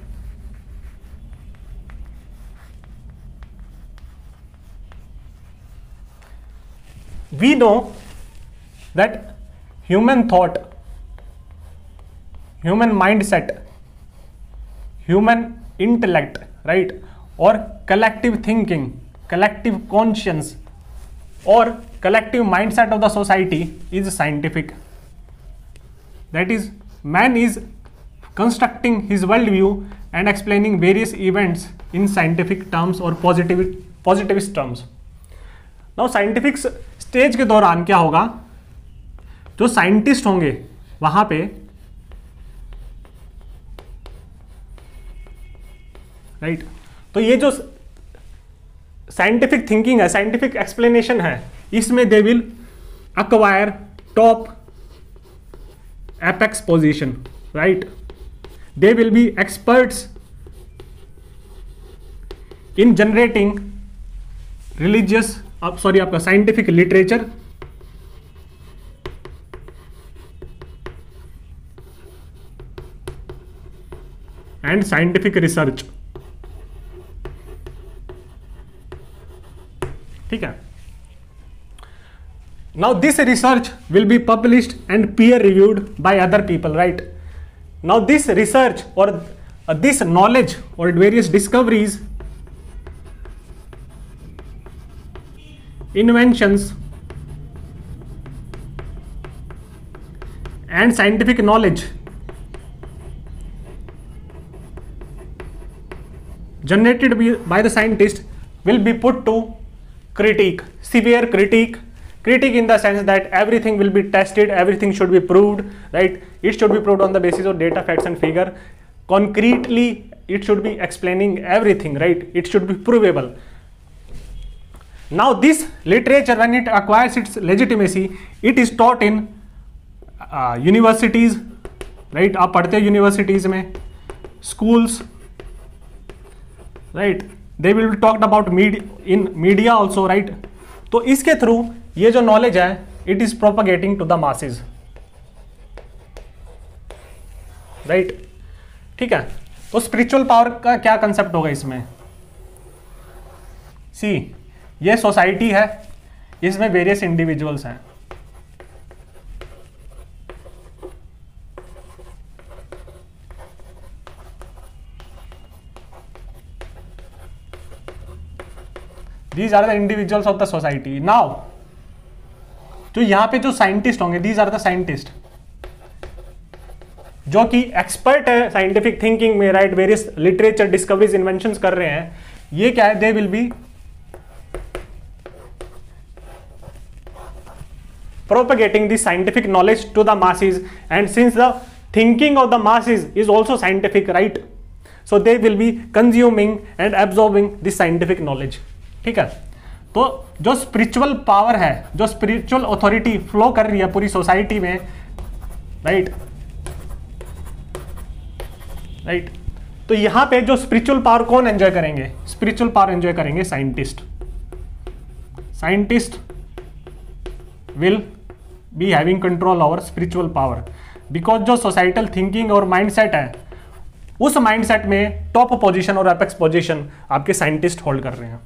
we know that human thought, human mindset, human intellect, right, और कलेक्टिव थिंकिंग, कलेक्टिव कॉन्शियंस और collective mindset of the society is scientific. That is, man is constructing his worldview and explaining various events in scientific terms or positivist terms. Now scientific stage के दौरान क्या होगा, जो scientist होंगे वहां पे right, तो ये जो साइंटिफिक थिंकिंग है, साइंटिफिक एक्सप्लेनेशन है, इसमें they will acquire top apex position, right, they will be experts in generating religious, आपका scientific literature and scientific research. ठीक है, now this research will be published and peer reviewed by other people, right? Now this research or this knowledge or various discoveries, inventions and scientific knowledge generated by the scientist will be put to critique, severe critique in the sense that everything will be tested, everything should be proved, right? It should be proved on the basis of data, facts and figure. Concretely, it should be explaining everything, right? It should be provable. Now this literature, when it acquires its legitimacy, it is taught in universities, right? आप पढ़ते हैं universities में, schools, right? They will be talked about in media also, right? तो इसके through ये जो knowledge है, it is propagating to the masses, right. ठीक है, तो स्पिरिचुअल पावर का क्या कंसेप्ट होगा इसमें? सी, ये सोसाइटी है, इसमें वेरियस इंडिविजुअल्स हैं, these are the individuals of the society. Now जो यहां पे जो साइंटिस्ट होंगे, these are the scientists, जो कि एक्सपर्ट है साइंटिफिक थिंकिंग में, right, various literature, discoveries, inventions कर रहे हैं, ये क्या है, दे will B propagating the scientific knowledge to the masses, and since the thinking of the masses is also scientific, right, so they will be consuming and absorbing this scientific knowledge. ठीक है, तो जो स्पिरिचुअल पावर है, जो spiritual authority flow कर रही है पूरी सोसाइटी में, राइट, तो यहां पे जो स्पिरिचुअल पावर कौन एंजॉय करेंगे? स्पिरिचुअल पावर एंजॉय करेंगे scientist. Scientist will be having control over spiritual power, because जो सोसाइटल थिंकिंग और माइंडसेट है, उस माइंडसेट में टॉप पोजीशन और एपेक्स पोजीशन आपके साइंटिस्ट होल्ड कर रहे हैं।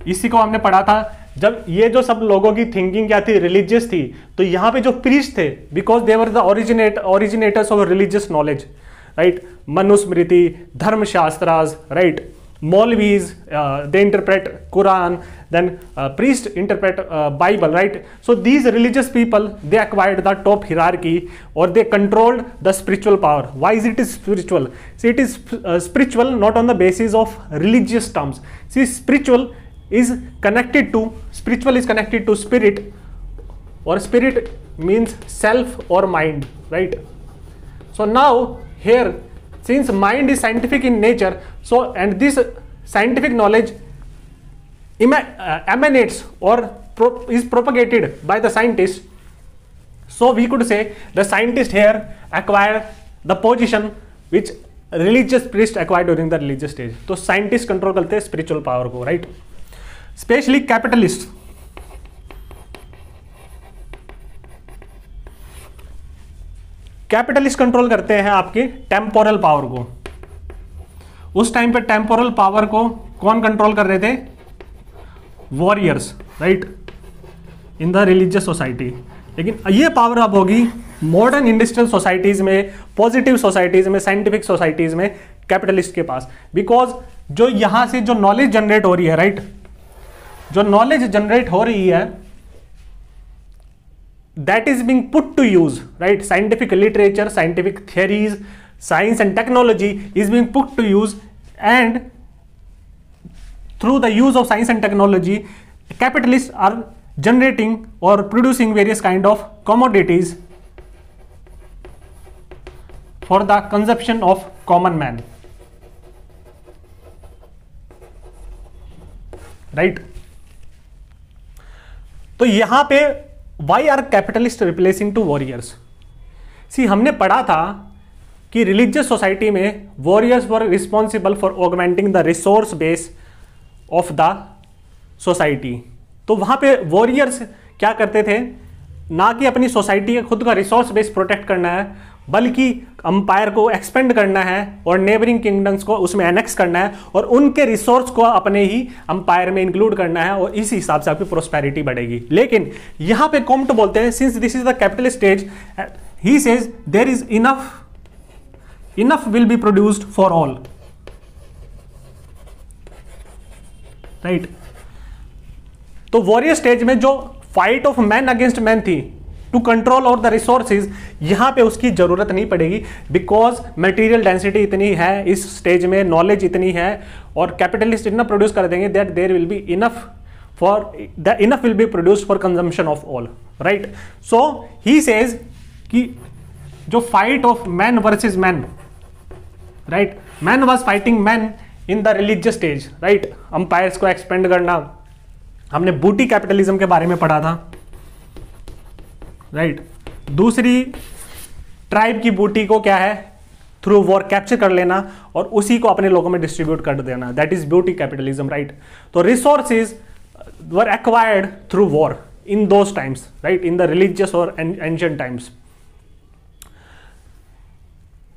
इसी को हमने पढ़ा था जब ये जो सब लोगों की थिंकिंग क्या थी, रिलीजियस थी, तो यहां पे जो प्रीस्ट थे, because they were the originators of religious knowledge, right, Manusmriti, Dharmashastras, right, मौलवीज, they interpret Quran, then priest interpret Bible, right? So these religious people, they acquired the top hierarchy, or they controlled the spiritual power. Why is it spiritual? See, it is spiritual not on the basis of religious terms. See, spiritual is connected to spirit, or spirit means self or mind, right? So now here, since mind is scientific in nature, so and this scientific knowledge emanates or is propagated by the scientist, so we could say the scientist here acquire the position which religious priest acquired during the religious stage. तो scientist control करते हैं spiritual power को, right? Especially capitalists, capitalist control करते हैं आपके temporal power को। उस time पे टेम्पोरल पावर को कौन कंट्रोल कर रहे थे? Warriors, right, in the religious society. लेकिन ये पावर अब होगी मॉडर्न इंडस्ट्रियल सोसाइटीज में, पॉजिटिव सोसाइटीज में, साइंटिफिक सोसाइटीज में, कैपिटलिस्ट के पास। बिकॉज जो यहां से जो नॉलेज जनरेट हो रही है, राइट, जो नॉलेज जनरेट हो रही है that is being put to use, right, scientific literature, scientific theories, science and technology is being put to use, and through the use of science and technology capitalists are generating or producing various kind of commodities for the consumption of common man, right? तो यहां पे why are capitalists replacing to warriors? See, हमने पढ़ा था कि religious society में warriors were responsible for augmenting the resource base of the society. तो वहाँ पे वॉरियर्स क्या करते थे? ना कि अपनी सोसाइटी का खुद का रिसोर्स बेस प्रोटेक्ट करना है, बल्कि अंपायर को एक्सपेंड करना है और नेबरिंग किंगडम्स को उसमें एनेक्स करना है और उनके रिसोर्स को अपने ही अंपायर में इंक्लूड करना है, और इसी हिसाब से आपकी प्रोस्पेरिटी बढ़ेगी। लेकिन यहाँ पे कॉम्ट बोलते हैं, since this is the capitalist stage, he says there is enough will be produced for all, right? तो वॉरियर स्टेज में जो fight of man against man थी टू कंट्रोल और द रिसोर्सेज, यहां पे उसकी जरूरत नहीं पड़ेगी, बिकॉज मटेरियल डेंसिटी इतनी है इस स्टेज में, नॉलेज इतनी है, और कैपिटलिस्ट इतना प्रोड्यूस कर देंगे that there will be enough will be produced for consumption of all, right? So he says कि जो fight of man versus man, right, man was fighting man in the religious stage, right, empires को expand करना, हमने बूटी capitalism के बारे में पढ़ा था, राइट, दूसरी ट्राइब की बूटी को क्या है, थ्रू वॉर कैप्चर कर लेना और उसी को अपने लोगों में डिस्ट्रीब्यूट कर देना, दैट इज बूटी कैपिटलिज्म, राइट? तो resources were acquired through war in those times, right, in the religious और एंशिएंट टाइम्स।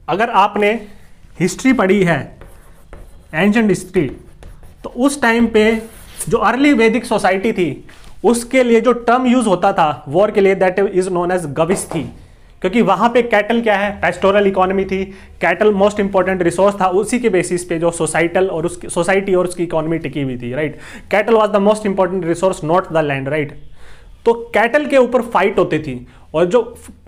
अगर आपने हिस्ट्री पढ़ी है, एंशिएंट हिस्ट्री, तो उस टाइम पे जो अर्ली वैदिक सोसाइटी थी उसके लिए जो टर्म यूज होता था वॉर के लिए, दैट इज नोन एज गविस थी, क्योंकि वहां पे कैटल क्या है, पेस्टोरल इकोनॉमी थी, कैटल मोस्ट इंपॉर्टेंट रिसोर्स था, उसी के बेसिस पे जो सोसाइटल और उसकी सोसाइटी और उसकी इकोनॉमी टिकी हुई थी, right? Cattle was the most important resource, not the land, right? तो कैटल के ऊपर फाइट होती थी, और जो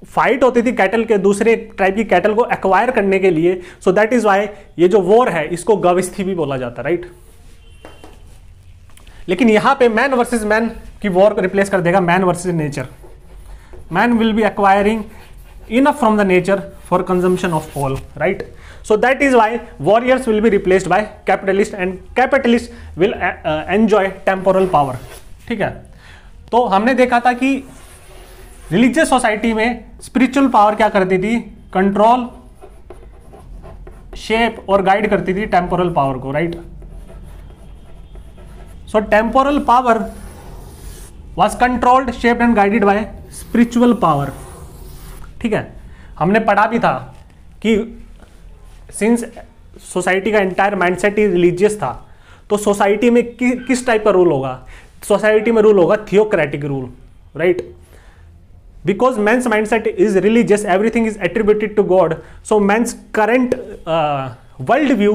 फाइट होती थी कैटल के दूसरे ट्राइब की कैटल को एक्वायर करने के लिए, सो दैट इज वाई ये जो वॉर है इसको गविस्थी भी बोला जाता है, राइट? लेकिन यहां पे मैन वर्सेस मैन की वॉर को रिप्लेस कर देगा man versus nature. Man will be acquiring enough from the nature for consumption of all, right? So that is why warriors will be replaced by capitalist, and capitalist will enjoy temporal power, ठीक है? तो हमने देखा था कि religious society में spiritual power क्या करती थी, कंट्रोल, शेप और गाइड करती थी टेम्पोरल पावर को, right? So temporal power was controlled, shaped and guided by spiritual power, ठीक है? हमने पढ़ा भी था कि सिंस सोसाइटी का एंटायर माइंडसेट ही रिलीजियस था, तो सोसाइटी में किस टाइप का रूल होगा? सोसाइटी में रूल होगा theocratic rule, right? Because man's mindset is religious, everything is attributed to God. So man's current world view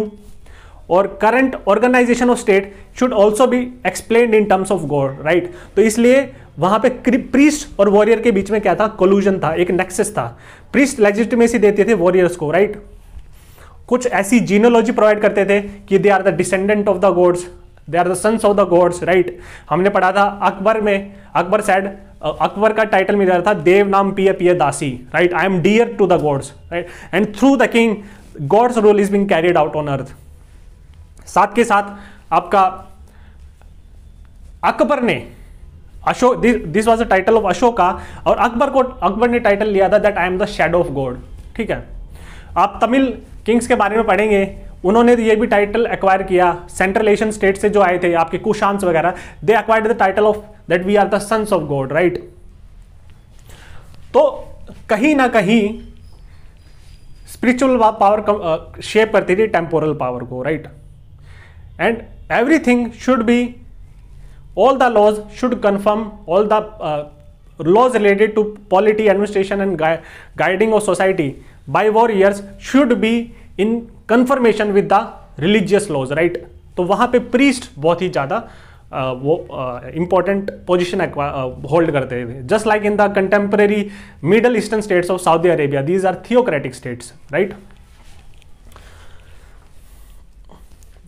or current organization of state should also be explained in terms of God, right? तो इसलिए वहां पे priest और warrior के बीच में क्या था, कोलूजन था, एक नेक्सस था। प्रीस्ट लेजिटिमेसी देते थे वॉरियर्स को, राइट? कुछ ऐसी जीनोलॉजी प्रोवाइड करते थे कि they are the descendant of the gods, they are the sons of the gods, right? हमने पढ़ा था अकबर में, अकबर सेड, अकबर का टाइटल मिल रहा था देव नाम पिय Piyadasi, right? I am dear to the gods, right? And through the king gods rule is being carried out on earth. साथ के साथ आपका अकबर ने Ashok, this was the title of Ashoka, और अकबर ने टाइटल लिया था that I am the shadow of god, ठीक है? आप तमिल किंग्स के बारे में पढ़ेंगे, उन्होंने ये भी टाइटल एक्वायर किया, सेंट्रल एशियन स्टेट से जो आए थे आपके कुशांस वगैरह, they acquired the title of that we are the sons of god, right? तो कहीं ना कहीं स्पिरिचुअल पावर शेप करती थी टेम्पोरल पावर को, right. And everything should be, all the laws should confirm, all the laws related to polity, administration and guiding of society by warriors should be in confirmation with the religious laws, right। तो वहाँ पे priest बहुत ही ज़्यादा वो important position hold करते थे, just like in the contemporary Middle Eastern states of Saudi Arabia, these are theocratic states, right।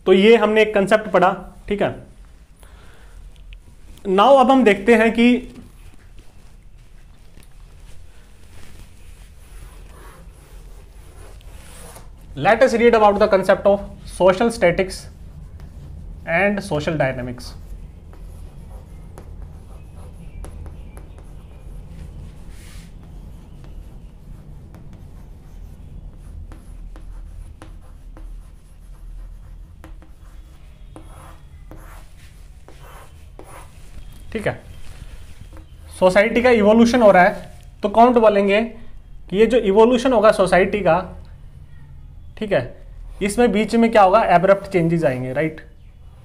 तो ये हमने एक कंसेप्ट पढ़ा, ठीक है। नाउ अब हम देखते हैं कि let us read about the concept of social statics and social dynamics. ठीक है, सोसाइटी का इवोल्यूशन हो रहा है, तो काउंट बोलेंगे कि ये जो इवोल्यूशन होगा सोसाइटी का, ठीक है, इसमें बीच में क्या होगा, एब्रप्ट चेंजेस आएंगे, राइट,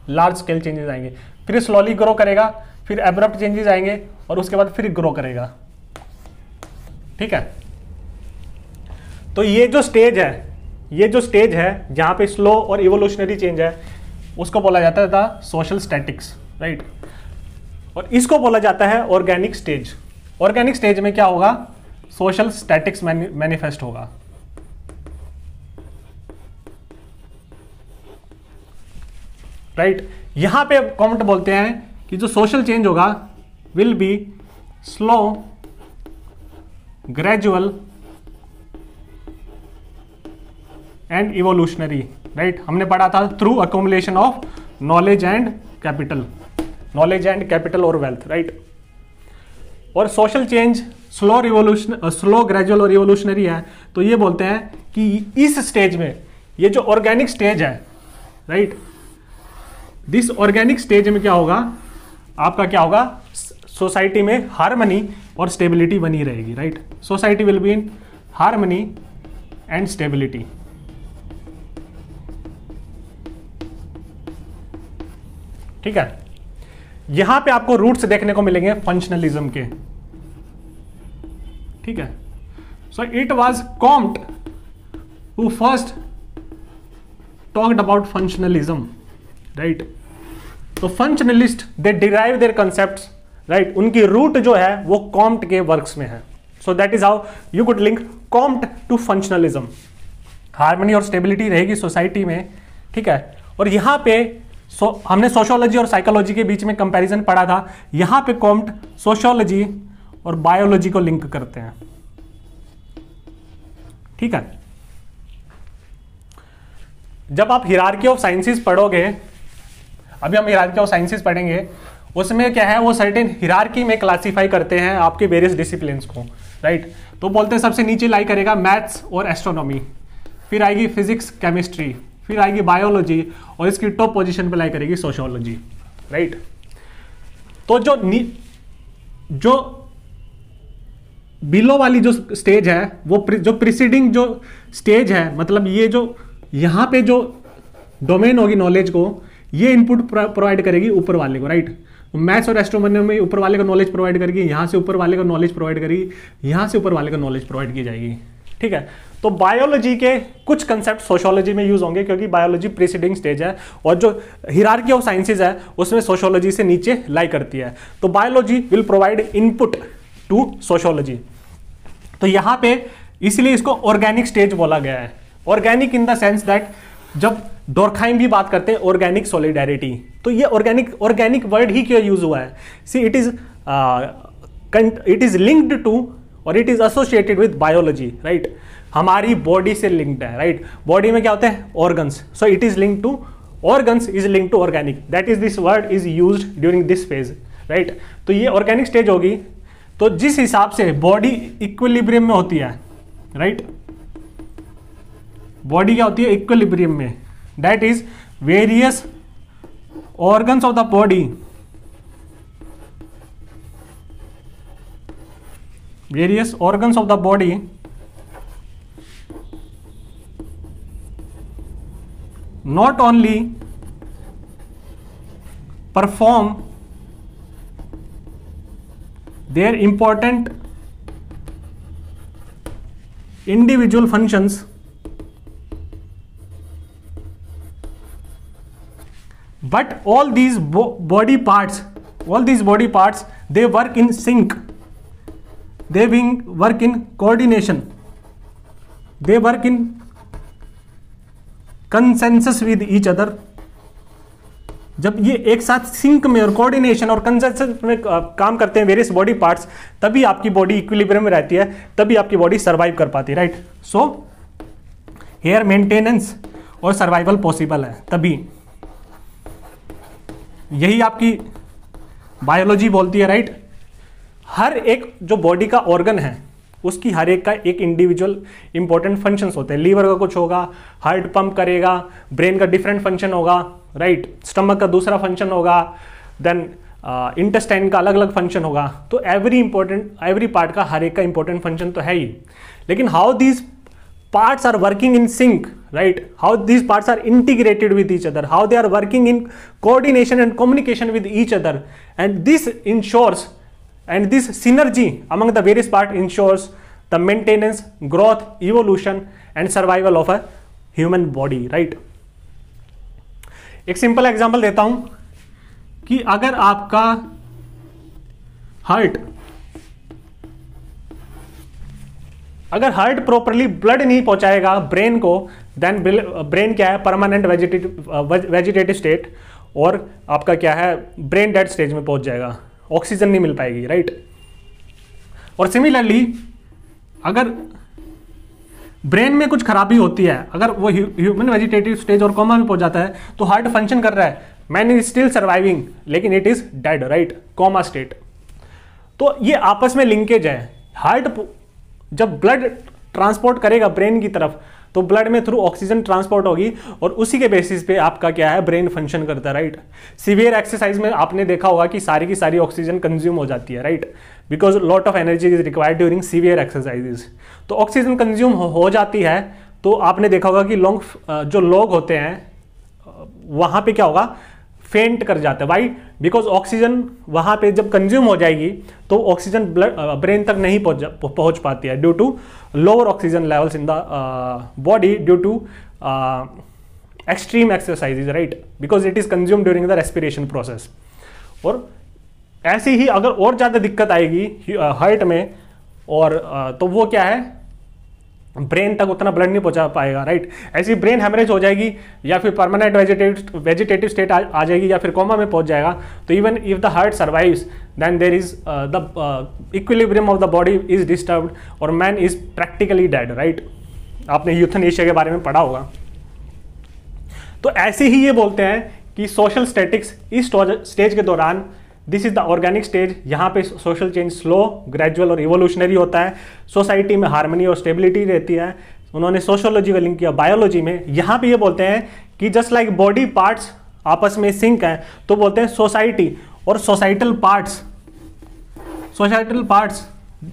लार्ज स्केल चेंजेस आएंगे, फिर स्लोली ग्रो करेगा, फिर एब्रप्ट चेंजेस आएंगे और उसके बाद फिर ग्रो करेगा, ठीक है। तो ये जो स्टेज है जहां पे स्लो और इवोल्यूशनरी चेंज है, उसको बोला जाता था सोशल स्टैटिक्स, राइट। और इसको बोला जाता है ऑर्गेनिक स्टेज। ऑर्गेनिक स्टेज में क्या होगा, सोशल स्टैटिक्स मैनिफेस्ट होगा, राइट। यहां पे कॉमेंट बोलते हैं कि जो सोशल चेंज होगा will be slow, gradual and evolutionary, right. हमने पढ़ा था through accumulation of knowledge and capital और वेल्थ, राइट। और सोशल चेंज स्लो, ग्रेजुअल और इवोल्यूशनरी है, तो ये बोलते हैं कि इस स्टेज में, ये जो ऑर्गेनिक स्टेज है, राइट, दिस ऑर्गेनिक स्टेज में क्या होगा, आपका क्या होगा, सोसाइटी में हार्मनी और स्टेबिलिटी बनी रहेगी, right. Society will be in harmony and stability, ठीक है। यहां पे आपको रूट्स देखने को मिलेंगे फंक्शनलिज्म के, ठीक है। So it was Comte who first talked about functionalism, right. तो functionalist they derive their concepts, right, उनकी रूट जो है वो कॉम्ट के वर्क्स में है। So that is how you could link Comte to functionalism. Harmony और स्टेबिलिटी रहेगी सोसाइटी में, ठीक है। और यहां पे हमने सोशियोलॉजी और साइकोलॉजी के बीच में कंपैरिजन पढ़ा था, यहां पे कॉम्ट सोशियोलॉजी और बायोलॉजी को लिंक करते हैं, ठीक है। जब आप हिरार्की ऑफ साइंसेस पढ़ोगे, अभी हम हिरार्की ऑफ साइंसेस पढ़ेंगे, उसमें क्या है, वो सर्टेन हिरार्की में क्लासिफाई करते हैं आपके वेरियस डिसिप्लिन्स को, राइट। तो बोलते हैं सबसे नीचे लाई करेगा मैथ्स और एस्ट्रोनॉमी, फिर आएगी फिजिक्स, केमिस्ट्री, फिर आएगी बायोलॉजी, और इसकी टॉप पोजीशन पे लाई करेगी सोशियोलॉजी, राइट। तो जो बिलो वाली जो स्टेज है, वो जो प्रीसीडिंग जो स्टेज है, मतलब ये जो यहां पे जो डोमेन होगी नॉलेज को, ये इनपुट प्रोवाइड करेगी ऊपर वाले को, राइट। मैथ्स और एस्ट्रोनॉमी में ऊपर वाले को नॉलेज प्रोवाइड करेगी, यहां से ऊपर वाले को नॉलेज प्रोवाइड करेगी, यहां से ऊपर वाले को नॉलेज प्रोवाइड की जाएगी, ठीक है। तो बायोलॉजी के कुछ कंसेप्ट सोशियोलॉजी में यूज होंगे, क्योंकि बायोलॉजी प्रीसीडिंग स्टेज है, और जो हिरार्की ऑफ साइंसेज है उसमें सोशियोलॉजी से नीचे लाई करती है। तो biology will provide input to sociology. तो यहां पे इसलिए इसको ऑर्गेनिक स्टेज बोला गया है। Organic in the sense that जब डोरखाइम भी बात करते हैं ऑर्गेनिक सॉलिडेरिटी, तो ये ऑर्गेनिक वर्ड ही क्यों यूज हुआ है, see it is linked to और it is associated with biology, right. हमारी बॉडी से लिंक्ड है, राइट। बॉडी में क्या होते हैं, organs, so it is linked to organs, is linked to organic, that is this word is used during this phase, right. तो ये organic stage होगी। तो जिस हिसाब से बॉडी इक्विलिब्रियम में होती है, राइट, बॉडी क्या होती है, इक्विलिब्रियम में, that is various organs of the body, various organs of the body not only perform their important individual functions, but all these body parts, they work in sync, they work in coordination, they work in consensus with each other. जब ये एक साथ sink में और coordination और consensus में काम करते हैं वेरियस बॉडी पार्ट्स, तभी आपकी बॉडी इक्विलिब्रियम में रहती है, तभी आपकी बॉडी सर्वाइव कर पाती है, राइट. सो हेयर मेंटेनेंस और सर्वाइवल पॉसिबल है तभी. यही आपकी बायोलॉजी बोलती है, राइट. हर एक जो बॉडी का ऑर्गन है उसकी हर एक का एक इंडिविजुअल इंपॉर्टेंट फंक्शंस होते हैं. लीवर का कुछ होगा, हार्ट पंप करेगा, ब्रेन का डिफरेंट फंक्शन होगा, राइट. स्टमक का दूसरा फंक्शन होगा, देन इंटेस्टाइन का अलग अलग फंक्शन होगा. तो एवरी पार्ट का हर एक का इंपॉर्टेंट फंक्शन तो है ही. लेकिन how these parts are working in sync, right? How these parts are integrated with each other, how they are working in coordination and communication with each other, and this ensures, and this synergy among the various parts ensures the maintenance, growth, evolution and survival of a human body, right? एक simple example देता हूं कि अगर आपका heart properly blood नहीं पहुंचाएगा brain को, then brain क्या है, परमानेंट वेजिटेटिव स्टेट, और आपका क्या है, ब्रेन डेड स्टेज में पहुंच जाएगा, ऑक्सीजन नहीं मिल पाएगी, राइट. और सिमिलरली अगर ब्रेन में कुछ खराबी होती है, अगर वो ह्यूमन वेजिटेटिव स्टेज और कोमा में पहुंच जाता है, तो हार्ट फंक्शन कर रहा है, मैन इज स्टिल सर्वाइविंग, लेकिन it is dead, right, coma state. तो ये आपस में लिंकेज है. हार्ट जब ब्लड ट्रांसपोर्ट करेगा ब्रेन की तरफ, तो ब्लड में थ्रू ऑक्सीजन ट्रांसपोर्ट होगी, और उसी के बेसिस पे आपका क्या है, ब्रेन फंक्शन करता है, राइट. सीवियर एक्सरसाइज में आपने देखा होगा कि सारी की सारी ऑक्सीजन कंज्यूम हो जाती है, right, because lot of energy is required during severe exercises. तो ऑक्सीजन कंज्यूम हो जाती है, तो आपने देखा होगा कि जो लोग होते हैं वहां पे क्या होगा, फेंट कर जाते हैं. वाई? बिकॉज ऑक्सीजन वहां पे जब कंज्यूम हो जाएगी तो ऑक्सीजन ब्रेन तक नहीं पहुंच पाती है, due to lower oxygen levels in the body, due to extreme exercises, right, because it is consume during the respiration process. और ऐसे ही अगर और ज्यादा दिक्कत आएगी हार्ट में, और तो वो क्या है, ब्रेन तक उतना ब्लड नहीं पहुंचा पाएगा, राइट. ऐसी ब्रेन हेमरेज हो जाएगी, या फिर परमानेंट वेजिटेटिव स्टेट आ जाएगी, या फिर कोमा में पहुंच जाएगा. तो even if the heart survives, then there is the equilibrium of the body is disturbed, और man is practically dead, right. आपने यूथनेशिया के बारे में पढ़ा होगा. तो ऐसे ही ये बोलते हैं कि सोशल स्टैटिक्स इस स्टेज के दौरान, this is the organic stage, यहाँ पे सोशल चेंज स्लो, ग्रेजुअल और इवोल्यूशनरी होता है. सोसाइटी में हार्मनी और स्टेबिलिटी रहती है. उन्होंने सोशियोलॉजी का लिंक किया बायोलॉजी में. यहाँ पे ये बोलते हैं कि जस्ट लाइक बॉडी पार्ट्स आपस में सिंक हैं, तो बोलते हैं सोसाइटी और societal parts,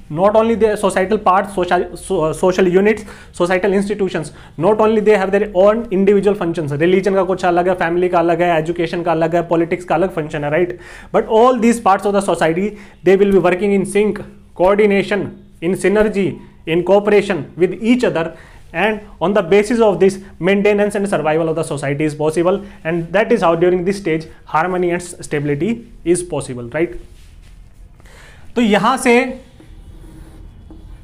not only their societal parts, social units, societal institutions, not only they have their own individual functions. Religion का कुछ अलग है, family का अलग है, education का अलग है, politics का अलग function है, right? But all these parts of the society, they will be working in sync, coordination, in synergy, in cooperation with each other, and on the basis of this, maintenance and survival of the society is possible, and that is how during this stage harmony and stability is possible, right? तो यहाँ से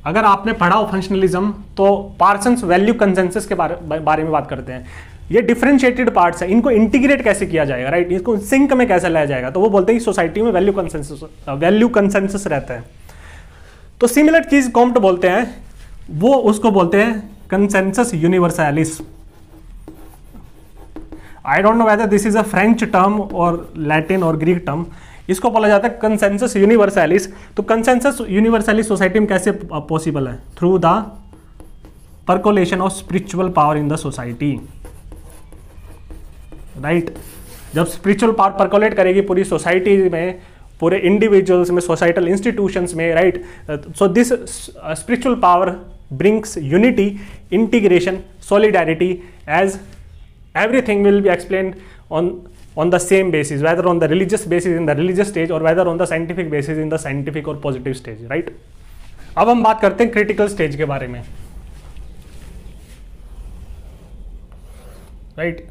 अगर आपने पढ़ा हो functionalism, तो Parsons value consensus के बारे में बात करते हैं. ये डिफरेंशिएटेड पार्ट्स है, इनको इंटीग्रेट कैसे किया जाएगा, राइट, इसको सिंक में कैसे लाया जाएगा. तो वो बोलते हैं कि सोसाइटी में वैल्यू कंसेंसस रहता है. तो सिमिलर चीज कॉम्ट बोलते हैं, वो उसको बोलते हैं consensus universalis. I don't know whether this is a French term और लैटिन और ग्रीक टर्म. इसको बोला जाता है कंसेंसस यूनिवर्सैलिस. तो कंसेंसस यूनिवर्सैलिस सोसाइटी में कैसे पॉसिबल है? Through the percolation of spiritual power in the society, right. जब स्पिरिचुअल पावर परकोलेट करेगी पूरी सोसाइटी में, पूरे इंडिविजुअल्स में, सोसाइटल इंस्टीट्यूशंस में, right. So this spiritual power brings unity, integration, solidarity as everything will be explained on the same basis, whether on the religious basis in the religious stage or whether on the scientific basis in the scientific or positive stage, right? अब हम बात करते हैं critical stage के बारे में, right?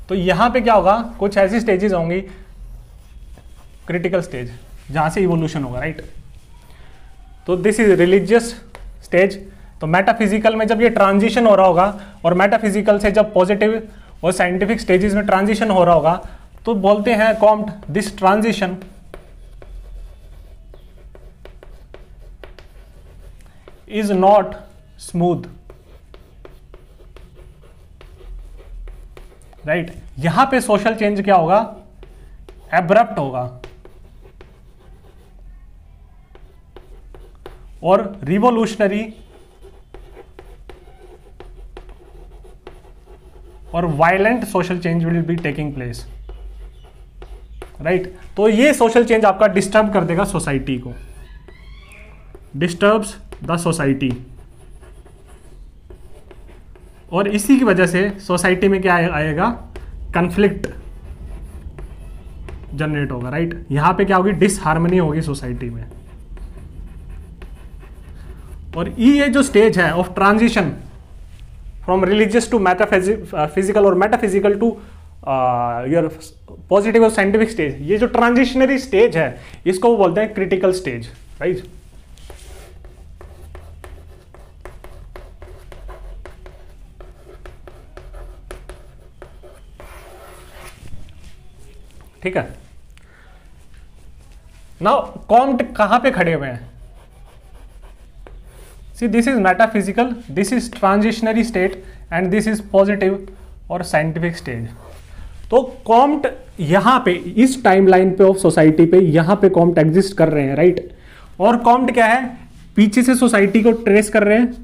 तो यहाँ पे क्या होगा, कुछ ऐसी स्टेजेस होंगी क्रिटिकल स्टेज जहाँ से इवोल्यूशन होगा, राइट? तो दिस इज रिलीजियस स्टेज। तो मेटाफिजिकल में जब ये ट्रांजिशन हो रहा होगा और मेटाफिजिकल से जब पॉजिटिव और साइंटिफिक स्टेजेस में ट्रांजिशन हो रहा होगा तो बोलते हैं combed this transition is not smooth, right? यहां पे सोशल चेंज क्या होगा, एब्रप्ट होगा और रिवोल्यूशनरी और violent social change will be taking place, right? तो ये सोशल चेंज आपका डिस्टर्ब कर देगा सोसाइटी को, डिस्टर्ब्स द सोसाइटी, और इसी की वजह से सोसाइटी में क्या आएगा, कन्फ्लिक्ट जनरेट होगा, राइट? यहां पे क्या होगी, डिसहार्मनी होगी सोसाइटी में। और ये जो स्टेज है of transition from religious to metaphysical और मेटाफिजिकल टू योर पॉजिटिव और साइंटिफिक स्टेज, ये जो ट्रांजिशनरी स्टेज है इसको वो बोलते हैं क्रिटिकल स्टेज, राइट? ठीक है। नाउ कॉम्ट कहां पे खड़े हुए हैं? See this is metaphysical, this is transitionary state and this is positive और साइंटिफिक स्टेज। तो कॉम्ट यहां पे इस टाइमलाइन पे ऑफ सोसाइटी पे यहां पे कॉम्ट एग्जिस्ट कर रहे हैं, राइट? और कॉम्ट क्या है, पीछे से सोसाइटी को ट्रेस कर रहे हैं,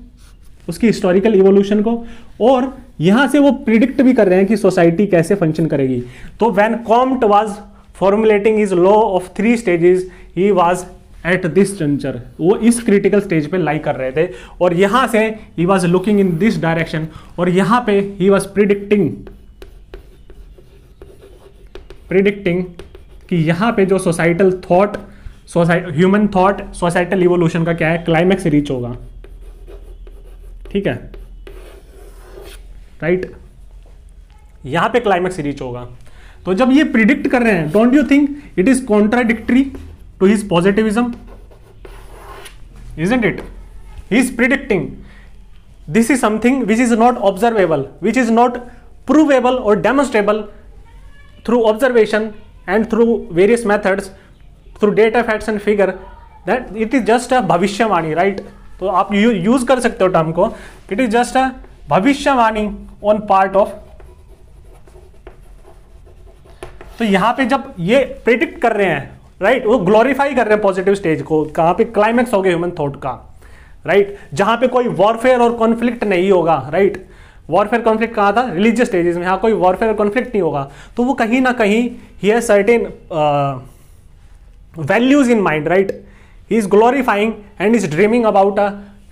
उसकी हिस्टोरिकल इवोल्यूशन को, और यहां से वो प्रिडिक्ट भी कर रहे हैं कि सोसाइटी कैसे फंक्शन करेगी। तो when Comte was formulating his law of 3 stages, he was at this juncture, वो इस क्रिटिकल स्टेज पे लाई कर रहे थे, और यहां से he was looking in this direction, और यहां पे ही वाज प्रिडिक्टिंग कि यहां पे जो societal thought, human thought, societal evolution का क्या है, क्लाइमैक्स रीच होगा। ठीक है, राइट? यहां पे क्लाइमैक्स रीच होगा। तो जब ये प्रिडिक्ट कर रहे हैं, don't you think it is contradictory to his positivism? Isn't it? He is predicting this is something which is not observable, which is not provable और demonstrable through observation and through various methods, through data, facts and figure, that it is just a भविष्यवाणी, right? तो आप use कर सकते हो term को, it is just a भविष्यवाणी on part of। तो यहां पे जब ये प्रेडिक्ट कर रहे हैं, राइट, वो ग्लोरीफाई कर रहे हैं पॉजिटिव स्टेज को, कहां पे क्लाइमैक्स हो गया ह्यूमन थॉट का, राइट? जहां पे कोई वॉरफेयर और कॉन्फ्लिक्ट नहीं होगा, राइट? वॉरफेयर कॉन्फ्लिक्ट कहा था रिलीजियस स्टेजेस में, यहाँ कोई वॉरफेयर और कॉन्फ्लिक्ट नहीं होगा, तो वो कहीं ना कहीं he has certain values in mind, right? He is glorifying and is dreaming about a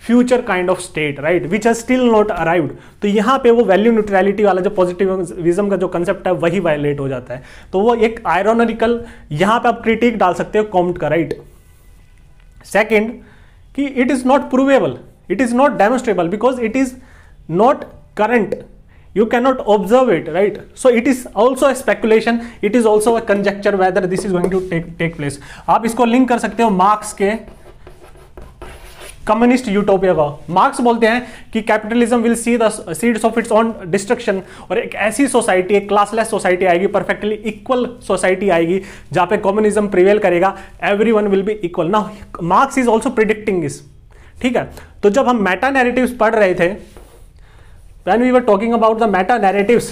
future kind of state, right, which has still not arrived. तो यहाँ पे वो वैल्यू न्यूट्रलिटी वाला जो पॉजिटिविज्म का जो कंसेप्ट है वही वायलेट हो जाता है। तो वो एक आयरोनिकल, यहाँ पे आप क्रिटिक डाल सकते हो कॉम्ट का, राइट? सेकेंड, कि it is not provable, it is not demonstrable because it is not current, you cannot observe it, right? So it is also a speculation, it is also a conjecture whether this is going to take place। आप इसको link कर सकते हो marks के communist utopia का। Marks बोलते हैं कि capitalism will see the seeds of its on destruction, और एक ऐसी सोसाइटी, एक क्लासलेस सोसाइटी आएगी, परफेक्टली इक्वल सोसाइटी आएगी जहां पे कम्युनिज्म प्रिवेल करेगा, everyone will be equal. Now marks is also predicting this, ठीक है? तो जब हम मेटा नैरेटिव्स पढ़ रहे थे, when we were talking about the meta narratives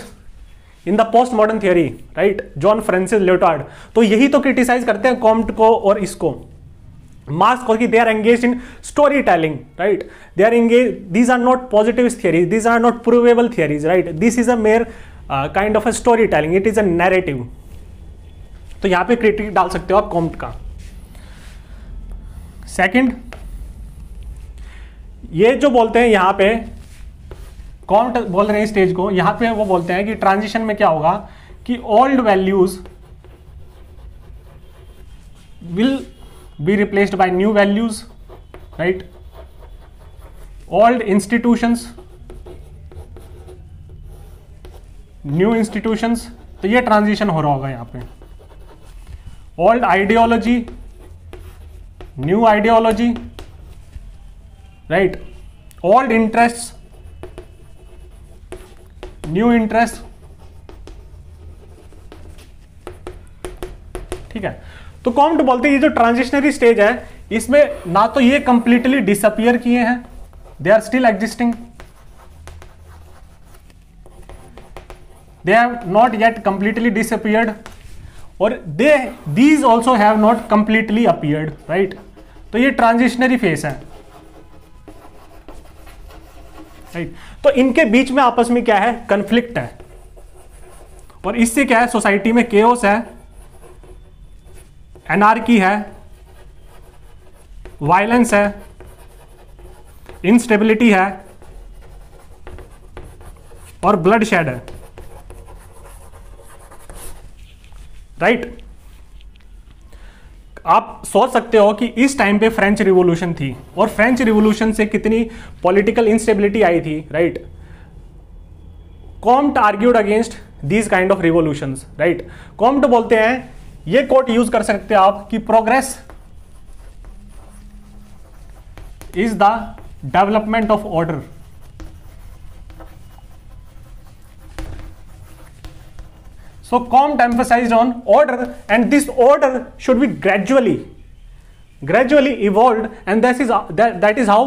in the postmodern theory, right, John Francis Leotard, तो यही तो क्रिटिसाइज करते हैं कॉम्ट को और इसको, मार्क्स को, कि they are engaged in story telling, right? They are engage, these are not positive theories, these are not provable theories, right? This is a mere kind of a story telling, it is a narrative. तो यहां पे critic डाल सकते हो आप Comte का। Second, ये जो बोलते हैं यहां पे कॉम्ट बोल रहे हैं स्टेज को, यहां पे वो बोलते हैं कि ट्रांजिशन में क्या होगा कि old values will be replaced bye new values, right. Old institutions, new institutions, तो ये ट्रांजिशन हो रहा होगा यहां पे। Old ideology, new ideology, right. Old interest, new interest, ठीक है। तो कॉम्ट बोलते हैं ये जो ट्रांजिशनरी स्टेज है इसमें ना तो ये कंप्लीटली डिसअपियर किए हैं, they are still existing, they have not yet completely disappeared, और these also have not completely appeared, right। तो ये ट्रांजिशनरी फेस है, राइट। तो इनके बीच में आपस में क्या है, कन्फ्लिक्ट है, और इससे क्या है, सोसाइटी में केओस है, एनार्की है, वायलेंस है, इंस्टेबिलिटी है और ब्लडशेड है, राइट। आप सोच सकते हो कि इस टाइम पे फ्रेंच रिवॉल्यूशन थी और फ्रेंच रिवॉल्यूशन से कितनी पॉलिटिकल इंस्टेबिलिटी आई थी, right. Comte argued against these kind of revolutions, right. Comte बोलते हैं, ये कोट यूज कर सकते हैं आप कि progress is the development of order, so Comte emphasized on order, and this order should be gradually evolved, and that is how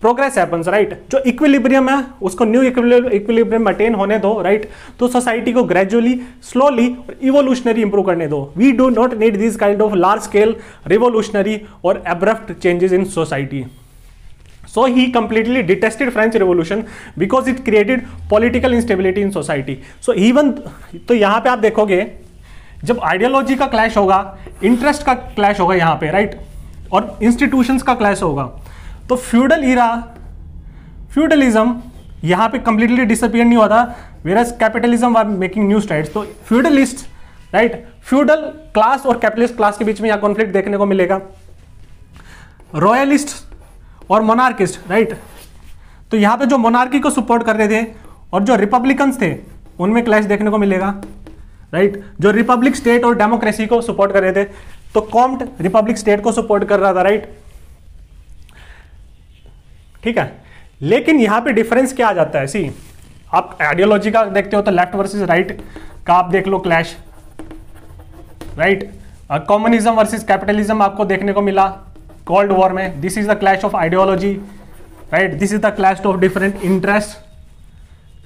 progress happens, right। जो equilibrium है उसको न्यू इक्विलिब्रियम अटेन होने दो, राइट। तो सोसाइटी को gradually, slowly और evolutionary improve करने दो। We do not need this kind of large scale revolutionary और abrupt changes in society. So he completely detested French Revolution because it created political instability in society. So even तो यहाँ पे आप देखोगे जब ideology का क्लैश होगा, interest का क्लैश होगा यहाँ पे, राइट, और इंस्टीट्यूशंस का क्लैश होगा, तो फ्यूडलिज्म यहाँ पे कंप्लीटली डिसअपियर नहीं होता, whereas capitalism are making new strides. तो फ्यूडलिस्ट, राइट, फ्यूडल क्लास और कैपिटलिस्ट क्लास के बीच में यहाँ कॉन्फ्लिक्ट देखने को मिलेगा। रॉयलिस्ट और मोनार्किस्ट, राइट, तो यहां पे जो मोनार्की को सपोर्ट कर रहे थे और जो रिपब्लिकन्स थे उनमें क्लैश देखने को मिलेगा, राइट। जो रिपब्लिक स्टेट और डेमोक्रेसी को सपोर्ट कर रहे थे, तो कॉम्ट रिपब्लिक स्टेट को सपोर्ट कर रहा था, राइट, ठीक है। लेकिन यहां पे डिफरेंस क्या आ जाता है, सी आप आइडियोलॉजी का देखते हो तो लेफ्ट वर्सेस राइट का आप देख लो clash, right. Communism versus capitalism आपको देखने को मिला कोल्ड वॉर में। This is the clash of ideology, right, this is the clash of different interest,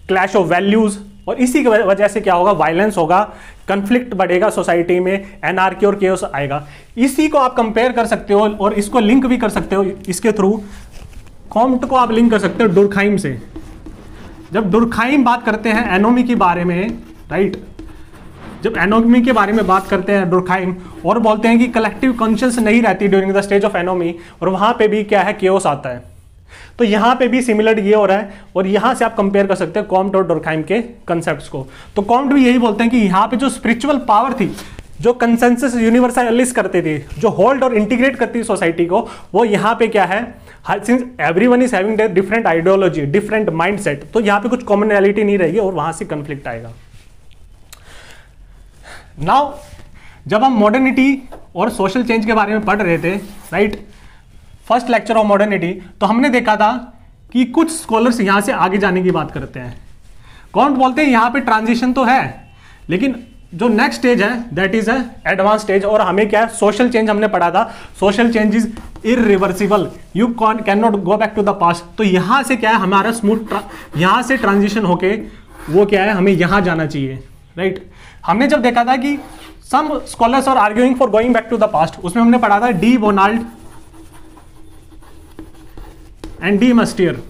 clash of values, और इसी की वजह से क्या होगा, वायलेंस होगा, कन्फ्लिक्ट बढ़ेगा सोसाइटी में, एनार्की और केओस आएगा। इसी को आप कंपेयर कर सकते हो और इसको लिंक भी कर सकते हो इसके थ्रू। कॉम्ट को आप लिंक कर सकते हो डुरखाइम से। जब डुरखाइम बात करते हैं एनोमी के बारे में, राइट, जब एनोमी के बारे में बात करते हैं डुरखाइम, और बोलते हैं कि कलेक्टिव कॉन्शियस नहीं रहती during the stage of anomie, और वहां पे भी क्या है, केओस आता है। तो यहां पे भी सिमिलर ये हो रहा है, और यहां से आप कंपेयर कर सकते हैं कॉम्ट और डुरखाइम के कंसेप्ट्स को। तो कॉम्ट भी यही बोलते हैं कि यहां पे जो स्पिरिचुअल पावर थी, जो कंसेंसस यूनिवर्सलिस्ट करते थे, जो होल्ड और इंटीग्रेट करती थी सोसाइटी को, वो यहाँ पे क्या है, since everyone is having different ideology, different mindset, तो यहाँ पे कुछ कॉमनैलिटी नहीं रहेगी और वहां से कंफ्लिक्ट आएगा। नाउ जब हम मॉडर्निटी और सोशल चेंज के बारे में पढ़ रहे थे, right, first lecture of modernity, तो हमने देखा था कि कुछ स्कॉलर्स यहां से आगे जाने की बात करते हैं। कॉम्ट बोलते हैं यहां पे ट्रांजिशन तो है, लेकिन जो नेक्स्ट स्टेज है दैट इज एडवांस स्टेज, और हमें क्या है, सोशल चेंज हमने पढ़ा था, social change is irreversible, you can not go back to the past. तो यहां से क्या है, हमारा स्मूथ यहां से ट्रांजिशन होके वो क्या है, हमें यहां जाना चाहिए, राइट। हमने जब देखा था कि some scholars are arguing for going back to the past, उसमें हमने पढ़ा था de Bonald and de Maistre.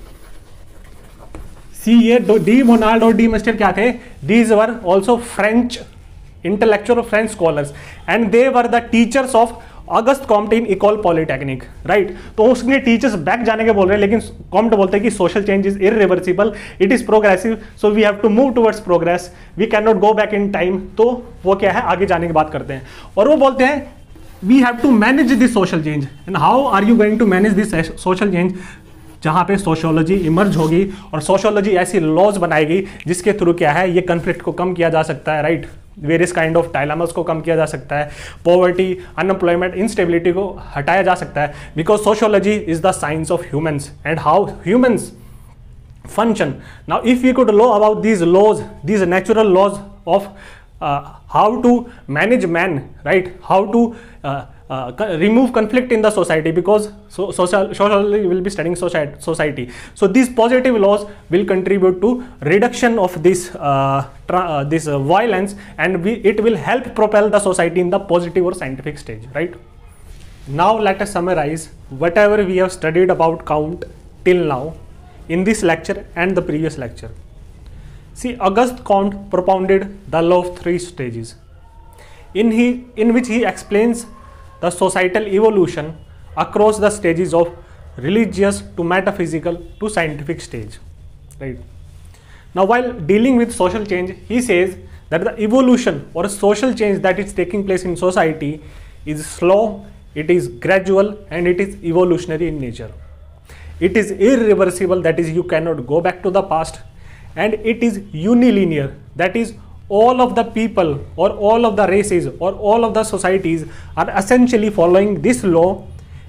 See ये डी बोनाल्ड और डी मस्टियर क्या थे, these were also French intellectual French scholars, and they were the teachers of Auguste Comte in Ecole Polytechnique, right. तो उसने टीचर्स बैक जाने के बोल रहे हैं, लेकिन कॉम्ट बोलते हैं कि social change is irreversible, it is progressive, so we have to move towards progress, we can not go back in time. तो वो क्या है, आगे जाने की बात करते हैं। और वो बोलते हैं we have to manage this social change, and how are you going to manage this social change, जहाँ पे सोशियोलॉजी इमर्ज होगी और सोशियोलॉजी ऐसी लॉज बनाएगी जिसके थ्रू क्या है, ये कन्फ्लिक्ट को कम किया जा सकता है, right. Various kind of dilemmas को कम किया जा सकता है, पॉवर्टी, अनएम्प्लॉयमेंट, इंस्टेबिलिटी को हटाया जा सकता है, because sociology is the science of humans and how humans function. Now if we could know about these laws, these natural laws of how to manage man, right, how to remove conflict in the society, because sociology will be studying society. So these positive laws will contribute to reduction of this violence, and it will help propel the society in the positive or scientific stage, right. Now let us summarize whatever we have studied about count till now in this lecture and the previous lecture. See, Auguste Comte propounded the law of three stages, in which he explains the societal evolution across the stages of religious to metaphysical to scientific stage, right. Now while dealing with social change, he says that the evolution or social change that is taking place in society is slow, it is gradual, and it is evolutionary in nature. It is irreversible, that is you cannot go back to the past, and it is unilinear, that is all of the people or all of the races or all of the societies are essentially following this law,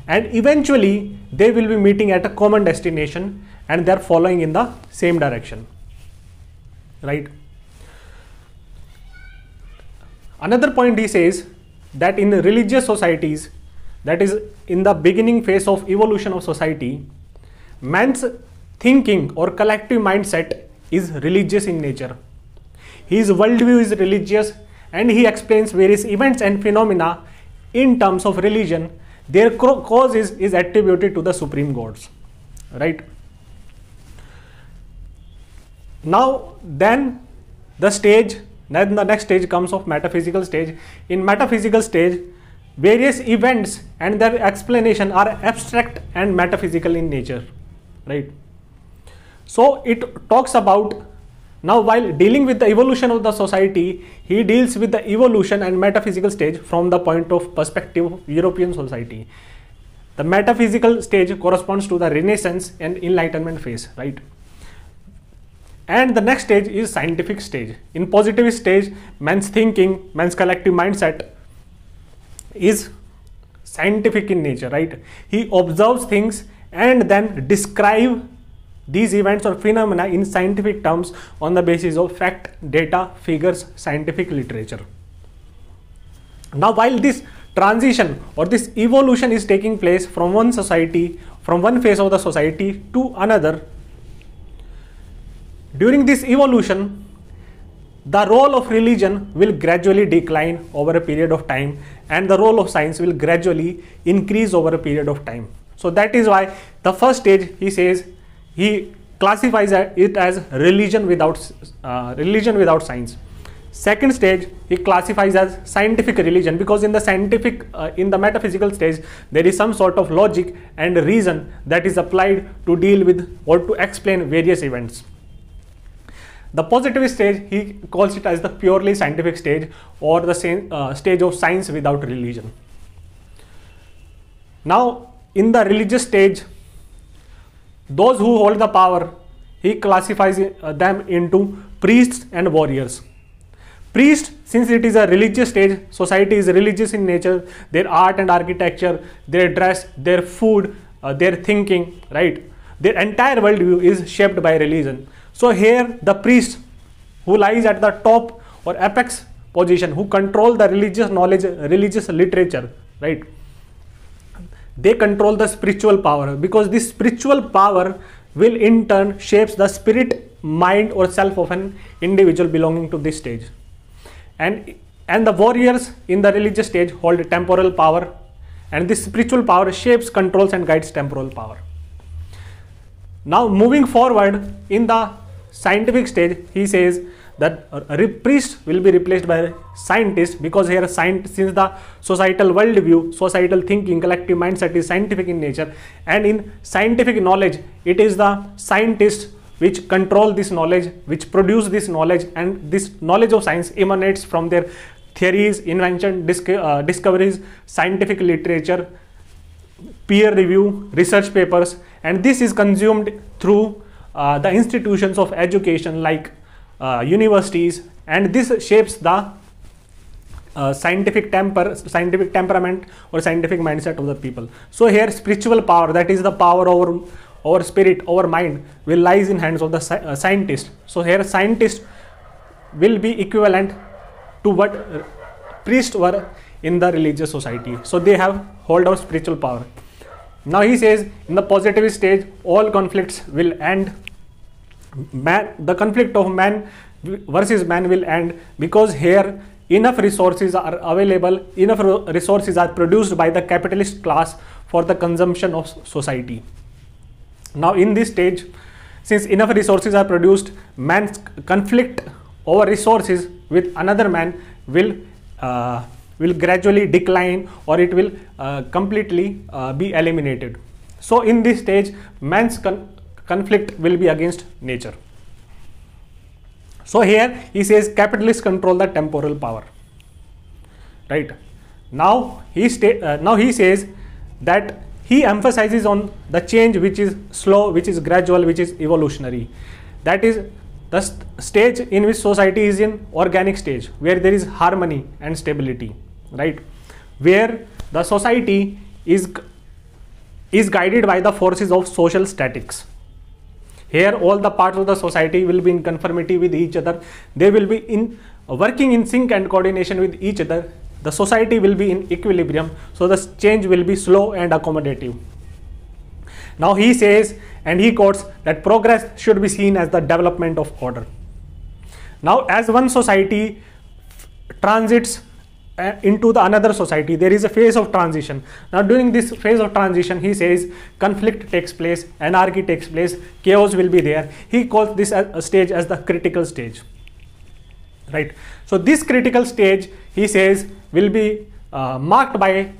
and eventually they will be meeting at a common destination and they are following in the same direction, right. Another point he says that in religious societies, that is in the beginning phase of evolution of society, man's thinking or collective mindset is religious in nature. His worldview is religious, and he explains various events and phenomena in terms of religion. Their cause is attributed to the supreme gods, right. Now then the next stage comes of metaphysical stage. In metaphysical stage, various events and their explanation are abstract and metaphysical in nature, right. So it talks about, now while dealing with the evolution of the society, he deals with the evolution and metaphysical stage from the point of perspective of European society. The metaphysical stage corresponds to the Renaissance and Enlightenment phase, right. And the next stage is scientific stage. In positivist stage, man's thinking, man's collective mindset is scientific in nature, right. He observes things and then describe these events or phenomena in scientific terms on the basis of fact, data, figures, scientific literature. Now while this transition or this evolution is taking place from one society, from one phase of the society to another, during this evolution the role of religion will gradually decline over a period of time, and the role of science will gradually increase over a period of time. So that is why the first stage, he says, he classifies it as religion without science. Second stage, he classifies as scientific religion, because in the metaphysical stage, there is some sort of logic and reason that is applied to deal with or to explain various events. The positivist stage, he calls it as the purely scientific stage, or the stage of science without religion. Now in the religious stage, those who hold the power, he classifies them into priests and warriors. Priests, since it is a religious stage, society is religious in nature, their art and architecture, their dress, their food, their thinking, right, their entire worldview is shaped by religion. So here the priest, who lies at the top or apex position, who control the religious knowledge, religious literature, right, they control the spiritual power, because this spiritual power will in turn shapes the spirit, mind or self of an individual belonging to this stage. And the warriors in the religious stage hold temporal power, and this spiritual power shapes, controls and guides temporal power. Now moving forward in the scientific stage, he says that priest will be replaced by scientist, because here since the societal worldview, societal thinking, collective mindset is scientific in nature, and in scientific knowledge it is the scientists which control this knowledge, which produce this knowledge, and this knowledge of science emanates from their theories, invention, discoveries, scientific literature, peer review, research papers, and this is consumed through the institutions of education like universities, and this shapes the scientific temperament or scientific mindset of the people. So here spiritual power, that is the power over spirit, over mind, will lies in hands of the scientist. So here scientists will be equivalent to what priests were in the religious society. So they have hold of spiritual power. Now he says in the positivist stage all conflicts will end. The conflict of man versus man will end, because here enough resources are available, enough resources are produced by the capitalist class for the consumption of society. Now in this stage, since enough resources are produced, man's conflict over resources with another man will gradually decline, or it will completely be eliminated. So in this stage, man's conflict will be against nature. So here he says capitalists control the temporal power, right? Now he says that he emphasizes on the change which is slow, which is gradual, which is evolutionary. That is the stage in which society is in organic stage, where there is harmony and stability, right? Where the society is guided by the forces of social statics. Here all the parts of the society will be in conformity with each other. They will be working in sync and coordination with each other. The society will be in equilibrium, so the change will be slow and accommodative. Now he says, and he quotes, that progress should be seen as the development of order. Now as one society transits into the another society, there is a phase of transition. Now during this phase of transition, he says conflict takes place, anarchy takes place, chaos will be there. He calls this a stage as the critical stage, right? So this critical stage, he says, will be marked by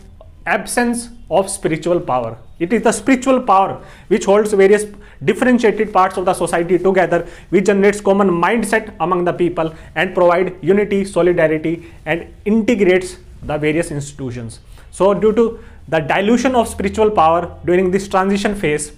absence of spiritual power. It is the spiritual power which holds various differentiated parts of the society together, which generates common mindset among the people and provide unity, solidarity, and integrates the various institutions. So due to the dilution of spiritual power during this transition phase,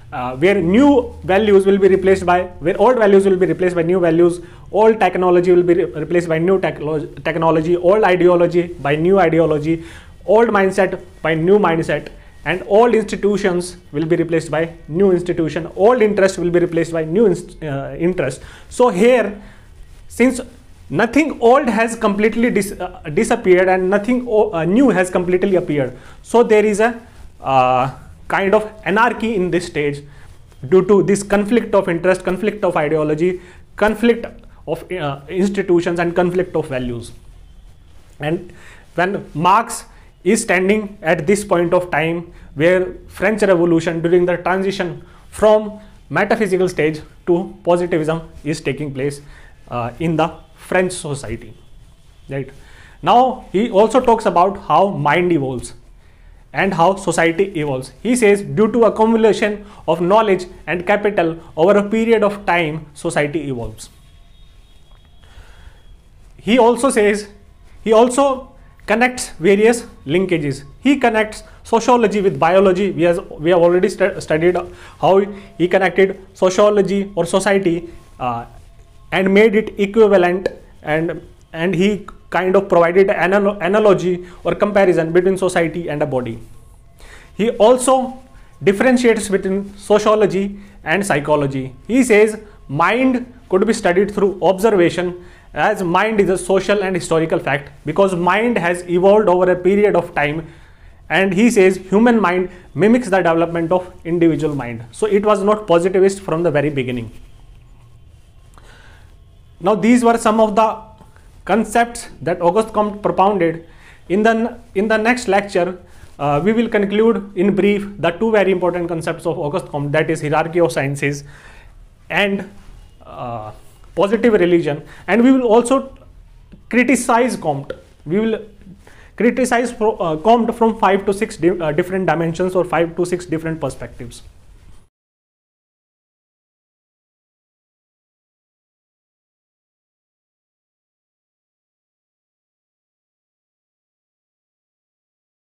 where new values will be replaced by, where old values will be replaced by new values, old technology will be replaced by new technology, old ideology by new ideology, old mindset by new mindset, and old institutions will be replaced by new institution, old interest will be replaced by new interest. So here, since nothing old has completely disappeared and nothing new has completely appeared, so there is a kind of anarchy in this stage due to this conflict of interest, conflict of ideology, conflict of institutions, and conflict of values. And when Marx is standing at this point of time, where French Revolution during the transition from metaphysical stage to positivism is taking place in the French society, right? Now he also talks about how mind evolves and how society evolves. He says due to accumulation of knowledge and capital over a period of time, society evolves. He also says, he also connects various linkages. He connects sociology with biology. We have already studied how he connected sociology or society and made it equivalent, and he kind of provided an analogy or comparison between society and a body. He also differentiates between sociology and psychology. He says mind could be studied through observation, as mind is a social and historical fact, because mind has evolved over a period of time, and he says human mind mimics the development of individual mind. So it was not positivist from the very beginning. Now these were some of the concepts that Auguste Comte propounded. In the next lecture, we will conclude in brief the two very important concepts of Auguste Comte, that is hierarchy of sciences and positive religion, and we will also criticize Comte. We will criticize Comte from 5 to 6 different dimensions or 5 to 6 different perspectives.